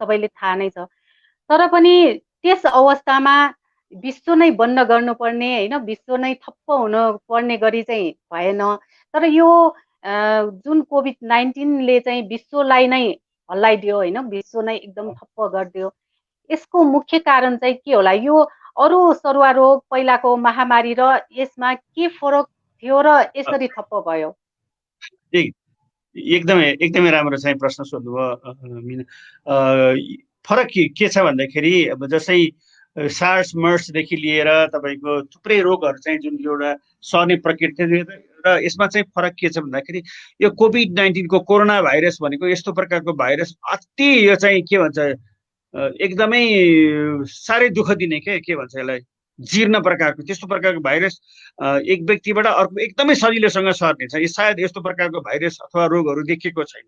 सबैले थाहा नै छ। तर पनि त्यस अवस्थामा विश्व नै बन्द गर्नुपर्ने होइन, विश्व नै ठप्प हुन पर्ने गरी चाहिँ भएन। तर यो जुन कोभिड-19ले चाहिँ विश्वलाई नै हल्लाइदियो होइन, विश्व नै एकदम ठप्प गरिदियो। यसको मुख्य कारण चाहिँ के होला? यो अरू सरुवा रोग पहिलाको महामारी र यसमा के फरक थियो र यसरी ठप्प भयो? एकदमै राम्रो चाहिँ प्रश्न सोध्नुभयो मिना। फरक के छ भन्दाखेरि अब जस्तै सार्स मर्सदेखि लिएर तपाईँको थुप्रै रोगहरू चाहिँ जुन एउटा सर्ने प्रकृति र यसमा चाहिँ फरक के छ भन्दाखेरि यो कोभिड-19 कोरोना भाइरस भनेको यस्तो प्रकारको भाइरस अति यो चाहिँ के भन्छ एकदमै साह्रै दुःख दिने के भन्छ यसलाई जीर्ण प्रकारको त्यस्तो प्रकारको भाइरस एक व्यक्तिबाट अर्को एकदमै सजिलोसँग सर्ने छ। सायद यस्तो प्रकारको भाइरस अथवा रोगहरू देखिएको छैन।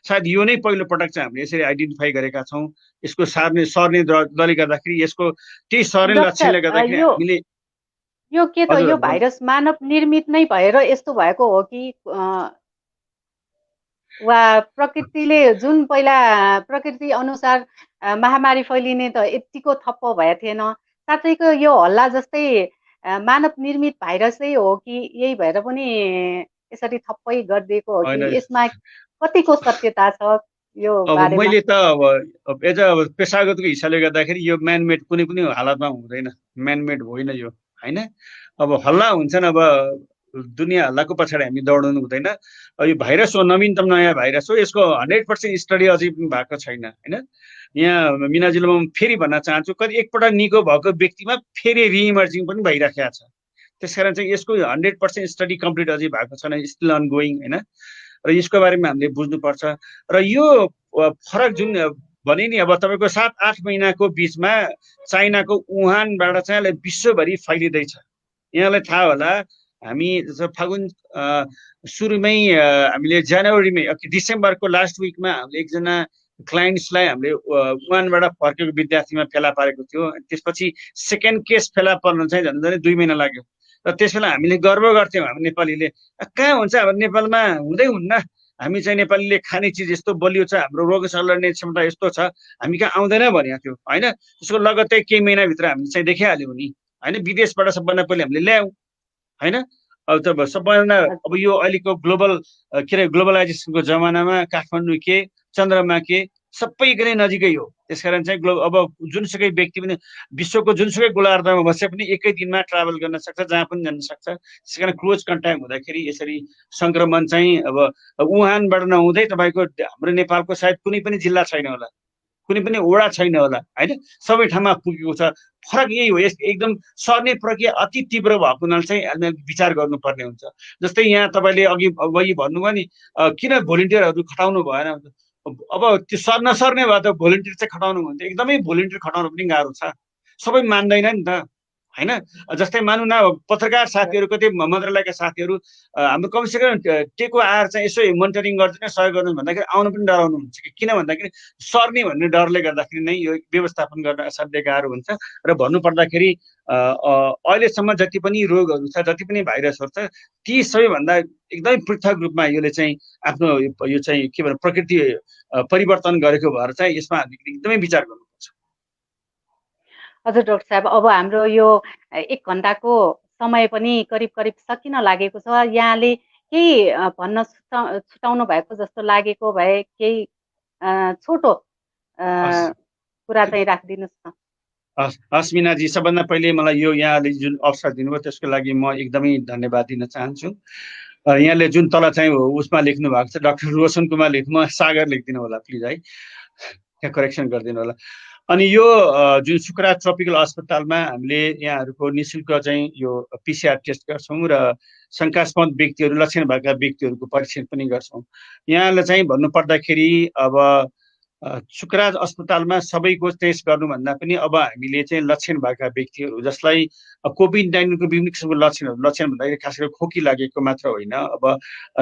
सायद यो नै पहिलो पटक चाहिँ हामीले यसरी आइडेन्टिफाई गरेका छौँ। यसको सर्ने दरले गर्दाखेरि यसको त्यही सर्ने लक्षणले गर्दाखेरि हामीले यो के त यो भाइरस मानव निर्मित नै भएर यस्तो भएको हो कि वा प्रकृतिले जुन पहिला प्रकृति अनुसार महामारी फैलिने त यतिको ठप्प भएको थिएन? साँच्चैको यो हल्ला जस्तै मानव निर्मित भाइरसै हो कि यही भएर पनि यसरी ठप्पै गरिदिएको हो कि? यसमा कतिको सत्यता छ यो बारेमा? मैले त अब एज अ पेसागतको हिसाबले गर्दाखेरि यो म्यानमेड कुनै पनि हालतमा हुँदैन, म्यानमेड होइन यो होइन। अब हल्ला हुन्छन्, अब दुनियाँ हल्लाको पछाडि हामी दौडनु हुँदैन। यो भाइरस हो, नवीनतम नयाँ भाइरस हो, यसको 100% स्टडी अझै पनि भएको छैन होइन। यहाँ मिनाजुलमा फेरि भन्न चाहन्छु, कति एकपल्ट निको भएको व्यक्तिमा फेरि रिइमर्जिङ पनि भइराखेको छ। त्यसकारण चाहिँ यसको 100% स्टडी कम्प्लिट अझै भएको छैन, स्टिल अनगोइङ होइन। र यसको बारेमा हामीले बुझ्नुपर्छ। र यो फरक जुन भने नि अब तपाईँको 7-8 महिनाको बिचमा चाइनाको वुहानबाट चाहिँ विश्वभरि फैलिँदैछ। यहाँलाई थाहा होला, हामी फागुन सुरुमै हामीले जनवरीमै डिसेम्बरको लास्ट विकमा हामीले एकजना क्लाइन्ट्सलाई हामीले वुहानबाट फर्केको विद्यार्थीमा फेला पारेको थियो। त्यसपछि सेकेन्ड केस फेला पर्न चाहिँ झन् 2 महिना लाग्यो। र त्यसबेला हामीले गर्व गर्थ्यौँ, हामी नेपालीले कहाँ हुन्छ अब नेपालमा हुँदै हुन्न, हामी चाहिँ नेपालीले खाने चिज यस्तो बलियो छ, हाम्रो रोग सल्ने क्षमता यस्तो छ, हामी कहाँ आउँदैन भनेको थियो होइन। त्यसको लगत्तै केही महिनाभित्र हामीले चाहिँ देखिहाल्यौँ नि होइन। विदेशबाट सबभन्दा पहिले हामीले ल्यायौँ होइन। अब त सबभन्दा अब यो अहिलेको ग्लोबलाइजेसनको जमानामा काठमाडौँ के चन्द्रमा के सबैको नै नजिकै हो। त्यसकारण चाहिँ अब जुनसुकै व्यक्ति पनि विश्वको जुनसुकै गोलार्धमा बसे पनि एकै दिनमा ट्राभल गर्न सक्छ, जहाँ पनि जान सक्छ। त्यस कारण क्लोज कन्ट्याक्ट हुँदाखेरि यसरी सङ्क्रमण चाहिँ अब वुहानबाट नहुँदै तपाईँको हाम्रो नेपालको सायद कुनै पनि जिल्ला छैन होला, कुनै पनि वडा छैन होला होइन, सबै ठाउँमा पुगेको छ। फरक यही हो, एकदम सर्ने प्रक्रिया अति तीव्र भएको हुनाले चाहिँ हामीले विचार गर्नुपर्ने हुन्छ। जस्तै यहाँ तपाईँले अघि भन्नुभयो नि किन भोलिन्टियरहरू खटाउनु भएन। अब त्यो नसर्ने भए त भोलिन्टियर चाहिँ खटाउनु हुन्थ्यो। एकदमै भोलिन्टियर खटाउनु पनि गाह्रो छ, सबै मान्दैन नि त होइन। जस्तै मानौँ न पत्रकार साथीहरू, कति मन्त्रालयका साथीहरू हाम्रो कमसेकम टेको आएर चाहिँ यसो मोनिटरिङ गरिदिनु, सहयोग गर्नु भन्दाखेरि आउनु पनि डराउनुहुन्छ कि किन भन्दाखेरि सर्ने भन्ने डरले गर्दाखेरि नै यो व्यवस्थापन गर्न असाध्यै गाह्रो हुन्छ। र भन्नुपर्दाखेरि अहिलेसम्म जति पनि रोगहरू छ, जति पनि भाइरसहरू छ, ती सबैभन्दा एकदमै पृथक रूपमा यसले चाहिँ आफ्नो यो चाहिँ के भन्छ प्रकृति परिवर्तन गरेको भएर चाहिँ यसमा हामीले एकदमै विचार गर्नुपर्छ। हजुर डाक्टर साहब, अब हाम्रो यो 1 घन्टाको समय पनि करिब सकिन लागेको छ। यहाँले केही भन्न छुटाउनु भएको जस्तो लागेको भए केही छोटो कुरा चाहिँ राखिदिनुहोस् न। हस् मिनाजी, सबभन्दा पहिले मलाई यो यहाँले जुन अवसर दिनुभयो त्यसको लागि म एकदमै धन्यवाद दिन चाहन्छु। यहाँले जुन तल चाहिँ उसमा लेख्नु भएको छ, डाक्टर रोशन कुमार लेख्नु, म सागर लेखिदिनु होला प्लिज है। यहाँ करेक्सन गरिदिनु होला। अनि यो जुन सुकुरा ट्रपिकल अस्पतालमा हामीले यहाँहरूको निःशुल्क चाहिँ यो पिसिआर टेस्ट गर्छौँ र शङ्कास्पद व्यक्तिहरू लक्षण भएका व्यक्तिहरूको परीक्षण पनि गर्छौँ। यहाँलाई चाहिँ भन्नुपर्दाखेरि अब सुकुरा अस्पतालमा सबैको टेस्ट गर्नुभन्दा पनि अब हामीले चाहिँ लक्षण भएका व्यक्तिहरू जसलाई कोभिड-19को विभिन्न किसिमको लक्षण भन्दाखेरि खास गरी खोकी लागेको मात्र होइन, अब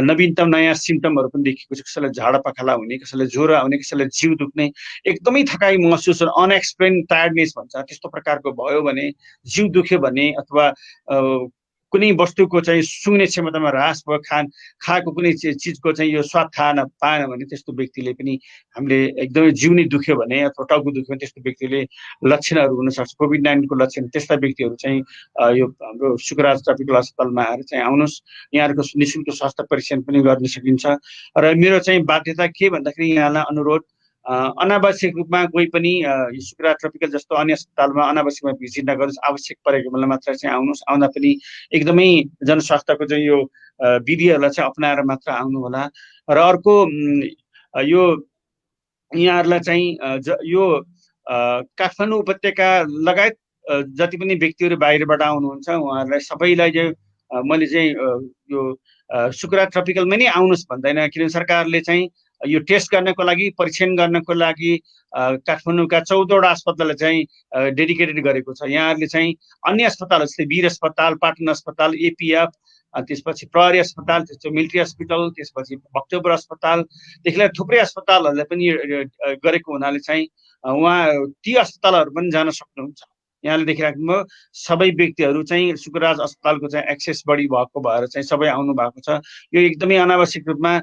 नवीनतम नयाँ सिम्टमहरू पनि देखिएको छ। कसैलाई झाडा पखाला हुने, कसैलाई ज्वरो आउने, कसैलाई जिउ दुख्ने, एकदमै थकाइ महसुस, अनएक्सप्लेन टायर्डनेस भन्छ, त्यस्तो प्रकारको भयो भने, जिउ दुख्यो भने अथवा कुनै वस्तुको चाहिँ सुँघ्ने क्षमतामा ह्रास भयो, खाएको कुनै चिजको चाहिँ यो स्वाद थाहा पाएन भने त्यस्तो व्यक्तिले पनि हामीले एकदमै जिउ नै दुख्यो भने अथवा टाउको दुख्यो भने त्यस्तो व्यक्तिले लक्षणहरू हुनसक्छ कोभिड-19को लक्षण। त्यस्ता व्यक्तिहरू चाहिँ यो हाम्रो सुकुरा ट्रपिकल अस्पतालमा आएर चाहिँ आउनुहोस्, यहाँहरूको निःशुल्क स्वास्थ्य परीक्षण पनि गर्न सकिन्छ। र मेरो चाहिँ बाध्यता के भन्दाखेरि यहाँलाई अनुरोध, अनावश्यक रूपमा कोही पनि सुकुरा ट्रपिकल जस्तो अन्य अस्पतालमा अनावश्यकमा भिजिट नगर्नुहोस्, आवश्यक परेको बेला मात्र चाहिँ आउनुहोस्। आउँदा पनि एकदमै जनस्वास्थ्यको चाहिँ यो विधिहरूलाई चाहिँ अपनाएर मात्र आउनु होला। र अर्को यो यहाँहरूलाई चाहिँ यो काठमाडौँ उपत्यका लगायत जति पनि व्यक्तिहरू बाहिरबाट आउनुहुन्छ उहाँहरूलाई सबैलाई चाहिँ मैले चाहिँ यो सुकुरा ट्रपिकलमा नै आउनुहोस् भन्दैन, किनभने सरकारले चाहिँ यो टेस्ट गर्नको लागि, परीक्षण गर्नको लागि काठमाडौँका 14वटा अस्पताललाई चाहिँ डेडिकेटेड गरेको छ। यहाँहरूले चाहिँ अन्य अस्पताल जस्तै वीर अस्पताल, पाटन अस्पताल, एपिएफ, त्यसपछि प्रहरी अस्पताल, त्यसपछि मिलिट्री हस्पिटल, त्यसपछि भक्तपुर अस्पतालदेखि लिएर थुप्रै अस्पतालहरूलाई पनि गरेको हुनाले चाहिँ उहाँ ती अस्पतालहरू पनि जान सक्नुहुन्छ। यहाँले देखिराख्नुभयो सबै व्यक्तिहरू चाहिँ सुकुराज अस्पतालको चाहिँ एक्सेस बढी भएको भएर चाहिँ सबै आउनु भएको छ। यो एकदमै अनावश्यक रूपमा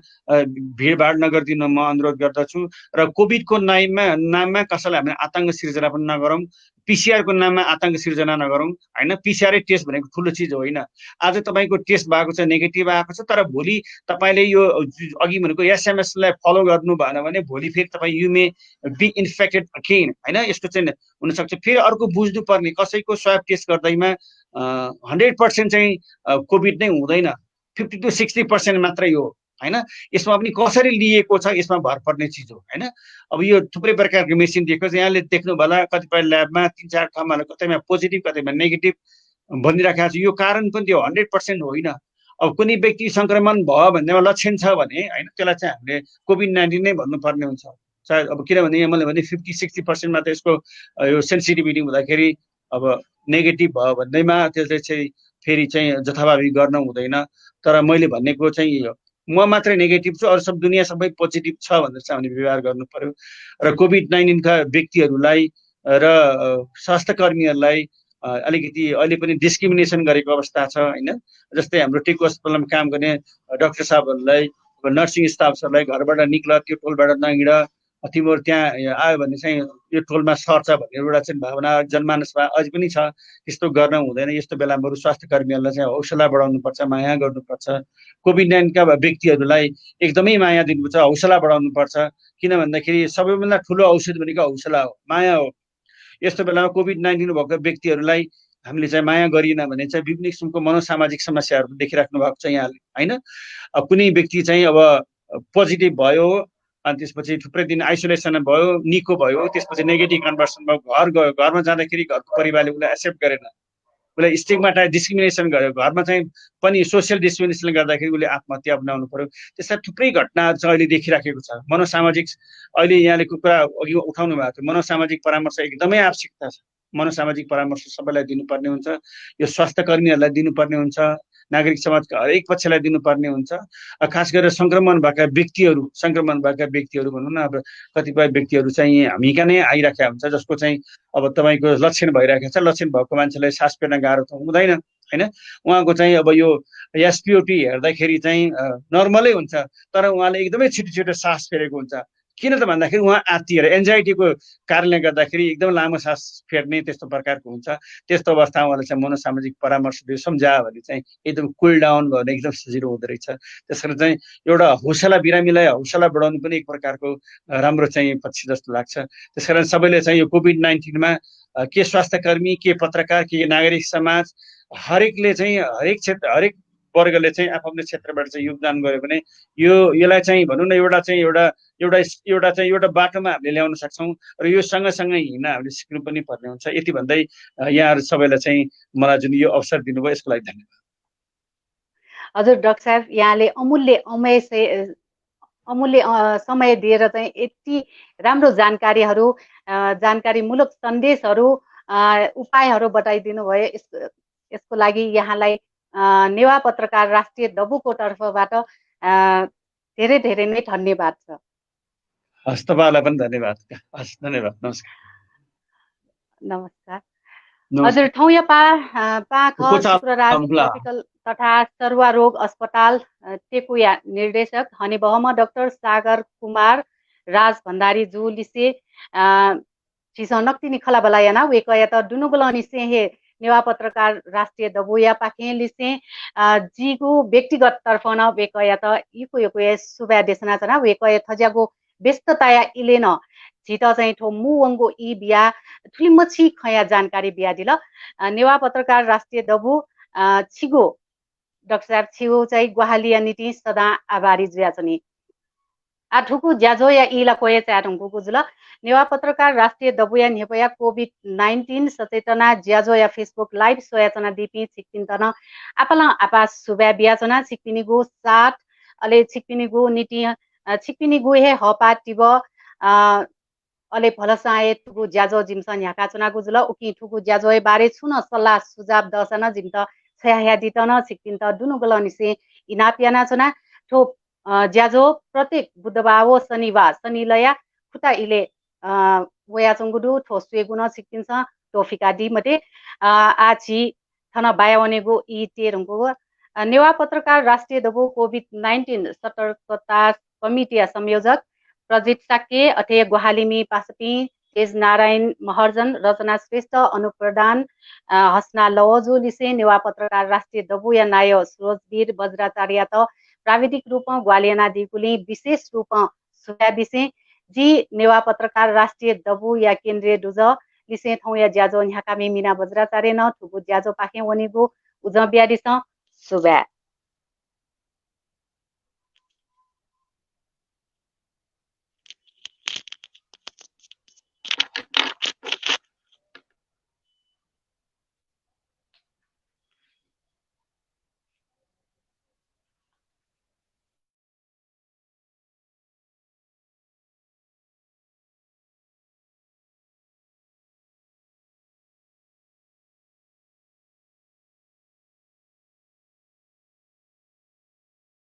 भिडभाड नगरिदिन म अनुरोध गर्दछु। र कोभिडको नाममा कसैलाई हामीले आतङ्क सिर्जना पनि नगरौँ, पिसिआरको नाममा आतङ्क सिर्जना नगरौँ होइन। पिसिआरै टेस्ट भनेको ठुलो चिज होइन। आज तपाईँको टेस्ट भएको छ, नेगेटिभ आएको छ, तर भोलि तपाईँले यो अघि भनेको एसएमएसलाई फलो गर्नु भएन भने भोलि फेरि तपाईँ you may be infected again होइन। यस्तो चाहिँ हुनसक्छ। फेरि अर्को बुझ्नुपर्ने, कसैको स्वाब टेस्ट गर्दैमा 100% चाहिँ कोभिड नै हुँदैन, 50 to 60% मात्रै हो होइन। यसमा पनि कसरी लिएको छ यसमा भर पर्ने चिज हो होइन। अब यो थुप्रै प्रकारको मेसिन दिएको छ, यहाँले देख्नु होला कतिपय ल्याबमा 3-4 ठाउँमा कतैमा पोजिटिभ कतैमा नेगेटिभ भनिराखेको छ। यो कारण पनि त्यो 100% होइन। अब कुनै व्यक्ति सङ्क्रमण भयो भन्नेमा लक्षण छ भने होइन, त्यसलाई चाहिँ हामीले कोभिड-19 नै भन्नुपर्ने हुन्छ सायद। अब किनभने मैले भने 50-60% मात्र यसको यो सेन्सिटिभिटी हुँदाखेरि अब नेगेटिभ भयो भन्दैमा त्यसले चाहिँ फेरि चाहिँ जथाभावी गर्न हुँदैन। तर मैले भनेको चाहिँ म मात्रै नेगेटिभ छु, अरू सब दुनियाँ सबै पोजिटिभ छ भनेर चाहिँ हामीले व्यवहार गर्नु पर्यो। र कोभिड-19 का व्यक्तिहरूलाई र स्वास्थ्य कर्मीहरूलाई अलिकति अहिले पनि डिस्क्रिमिनेसन गरेको अवस्था छ होइन। जस्तै हाम्रो टेकु अस्पतालमा काम गर्ने डाक्टर साहबहरूलाई, नर्सिङ स्टाफहरूलाई घरबाट निक्ल, त्यो टोलबाट नहिँड, तिमीहरू त्यहाँ आयो भने चाहिँ यो टोलमा सर्छ भन्ने एउटा चाहिँ भावना जनमानसमा अझै पनि छ। त्यस्तो गर्न हुँदैन। यस्तो बेलामा बरु स्वास्थ्य कर्मीहरूलाई चाहिँ हौसला बढाउनुपर्छ, माया गर्नुपर्छ। कोभिड-19 का व्यक्तिहरूलाई एकदमै माया दिनुपर्छ, हौसला बढाउनुपर्छ। किन भन्दाखेरि सबैभन्दा ठुलो औषध भनेको हौसला हो, माया हो। यस्तो बेलामा कोभिड-19 भएको व्यक्तिहरूलाई हामीले चाहिँ माया गरिएन भने चाहिँ विभिन्न किसिमको मनोसामाजिक समस्याहरू देखिराख्नु भएको छ यहाँले होइन। कुनै व्यक्ति चाहिँ अब पोजिटिभ भयो अनि त्यसपछि थुप्रै दिन आइसोलेसन भयो, निको भयो, त्यसपछि नेगेटिभ कन्भर्सन भयो, घर गयो, घरमा जाँदाखेरि घरको परिवारले उसलाई एक्सेप्ट गरेन, उसलाई स्टिग्माटाइज डिस्क्रिमिनेसन गर्यो, घरमा चाहिँ पनि सोसियल डिस्क्रिमिनेसनले गर्दाखेरि उसले आत्महत्या अपनाउनु पर्यो। त्यस्ता थुप्रै घटनाहरू चाहिँ अहिले देखिराखेको छ। मनोसामाजिक अहिले यहाँले कुरा अघि उठाउनु भएको थियो, मनोसामाजिक परामर्श एकदमै आवश्यकता छ। मनोसामाजिक परामर्श सबैलाई दिनुपर्ने हुन्छ, यो स्वास्थ्य कर्मीहरूलाई दिनुपर्ने हुन्छ, नागरिक समाजका हरेक पक्षलाई दिनुपर्ने हुन्छ। खास गरेर सङ्क्रमण भएका व्यक्तिहरू भनौँ न, अब कतिपय व्यक्तिहरू चाहिँ हामी कहाँ नै आइराखेका हुन्छ जसको चाहिँ अब तपाईँको लक्षण भइरहेको छ, लक्षण भएको मान्छेलाई सास फेर्न गाह्रो त हुँदैन होइन। उहाँको चाहिँ अब यो एसपिओटी हेर्दाखेरि चाहिँ नर्मलै हुन्छ, तर उहाँले एकदमै छिटो छिटो सास फेरेको हुन्छ। किन त भन्दाखेरि उहाँ आत्तिएर एन्जाइटीको कारणले गर्दाखेरि एकदम लामो सास फेर्ने त्यस्तो प्रकारको हुन्छ। त्यस्तो अवस्थामा उहाँले चाहिँ मनोसामाजिक परामर्श दियो, सम्झायो भने चाहिँ एकदम कुल डाउन भयो भने एकदम सजिलो हुँदो रहेछ। त्यसरी चाहिँ एउटा हौसला, बिरामीलाई हौसला बढाउनु पनि एक प्रकारको राम्रो चाहिँ पक्ष जस्तो लाग्छ। त्यस कारण सबैले चाहिँ यो कोभिड-19मा के स्वास्थ्य कर्मी, के पत्रकार, के नागरिक समाज, हरेकले चाहिँ हरेक क्षेत्र, हरेक वर्गले चाहिँ आफ्नो क्षेत्रबाट चाहिँ योगदान गर्यो भने यसलाई चाहिँ भनौँ न एउटा बाटोमा हामीले ल्याउन सक्छौँ र यो सँगसँगै हिँड्न हामीले सिक्नु पनि पर्ने हुन्छ। यति भन्दै यहाँहरू सबैलाई चाहिँ मलाई जुन यो अवसर दिनुभयो यसको लागि धन्यवाद। हजुर डाक्टर साहब, यहाँले अमूल्य समय दिएर चाहिँ यति राम्रो जानकारीमूलक सन्देशहरू उपायहरू बताइदिनु भयो। यसको लागि यहाँलाई नेवा पत्रकार राष्ट्रिय दबुको तर्फबाट धेरै धेरै नै धन्यवाद छ। हस्, तपाईँलाई पनि धन्यवाद। हस्, धन्यवाद। नमस्कार। हजुर, ठौया पाख शुक्रराज ट्रपिकल तथा सरुवा रोग अस्पताल टेकुया निर्देशक हने बहम डाक्टर सागर कुमार राज भण्डारी जू लिसे नक्तिनी खला बलायना वे कया त दुनुगुलनी से हे नेवा पत्रकार राष्ट्रिय दबुया पाखे लिसे जीगु व्यक्तिगत तर्फ न वे कया त इको सुबा देशना तना वे कया थज्यागो व्यस्तताया इलेन झित चाहिँ ठो मुवंगो ई बिया ठुलिमछि खया जानकारी बिया दिल नेवा पत्रकार राष्ट्रिय दबु छिगो डाक्टर साहब छिगो चाहिँ गुहालिया नीति सदा आभारी जुया छनी आठुकु ज्याजो या इला कोया चाटंगु गुजुल नेवा पत्रकार राष्ट्रिय दबुया नेपया कोभिड-19 सचेतना ज्याजो या फेसबुक लाइभ सोयाचना दिपी छिकपिन्तन आपाला आपास सुबा बियाचना छिकपिनीगु साथ अले छिकपिनीगु नीति छिकपिनीगु हे हपा टिब अले भलसाए ठुगु ज्याजो जिमसन याका चुना गुजुल उकि ठुगु ज्याजो बारे छुन सल्लाह सुझाव दसन जिमत छया दितन छिकपिन्त दुनु गलनिसे इनापियाना चुना ठो ज्याजो प्रत्येक बुधबार शनिबार शनिलया खुटा इले वया चंगुडु ठोसुए गुण छिकपिन्छ टोफिका दी मते आछि थन बायावनेगु इ टेरंगु नेवा पत्रकार राष्ट्रिय दबु कोभिड-19 सतर्कता कमिटी संयोजक प्रजित साके अथे गुहालिमी पासपी तेज नारायण महर्जन रचना श्रेष्ठ अनुप्रदान हसना लवजु लिसे नेवा पत्रकार राष्ट्रिय दबु या नाय सुरजवीर वज्राचार्य त प्राविधिक रूपमा ग्वालियना दिगुली विशेष रूपमा सुया दिसे जी नेवा पत्रकार राष्ट्रिय दबु या केन्द्रीय दुज लिसे थौ या ज्याजो न्याका मिना वज्राचार्य न ठुगु ज्याजो पाखे वनिगु उज बियादिस सुबा।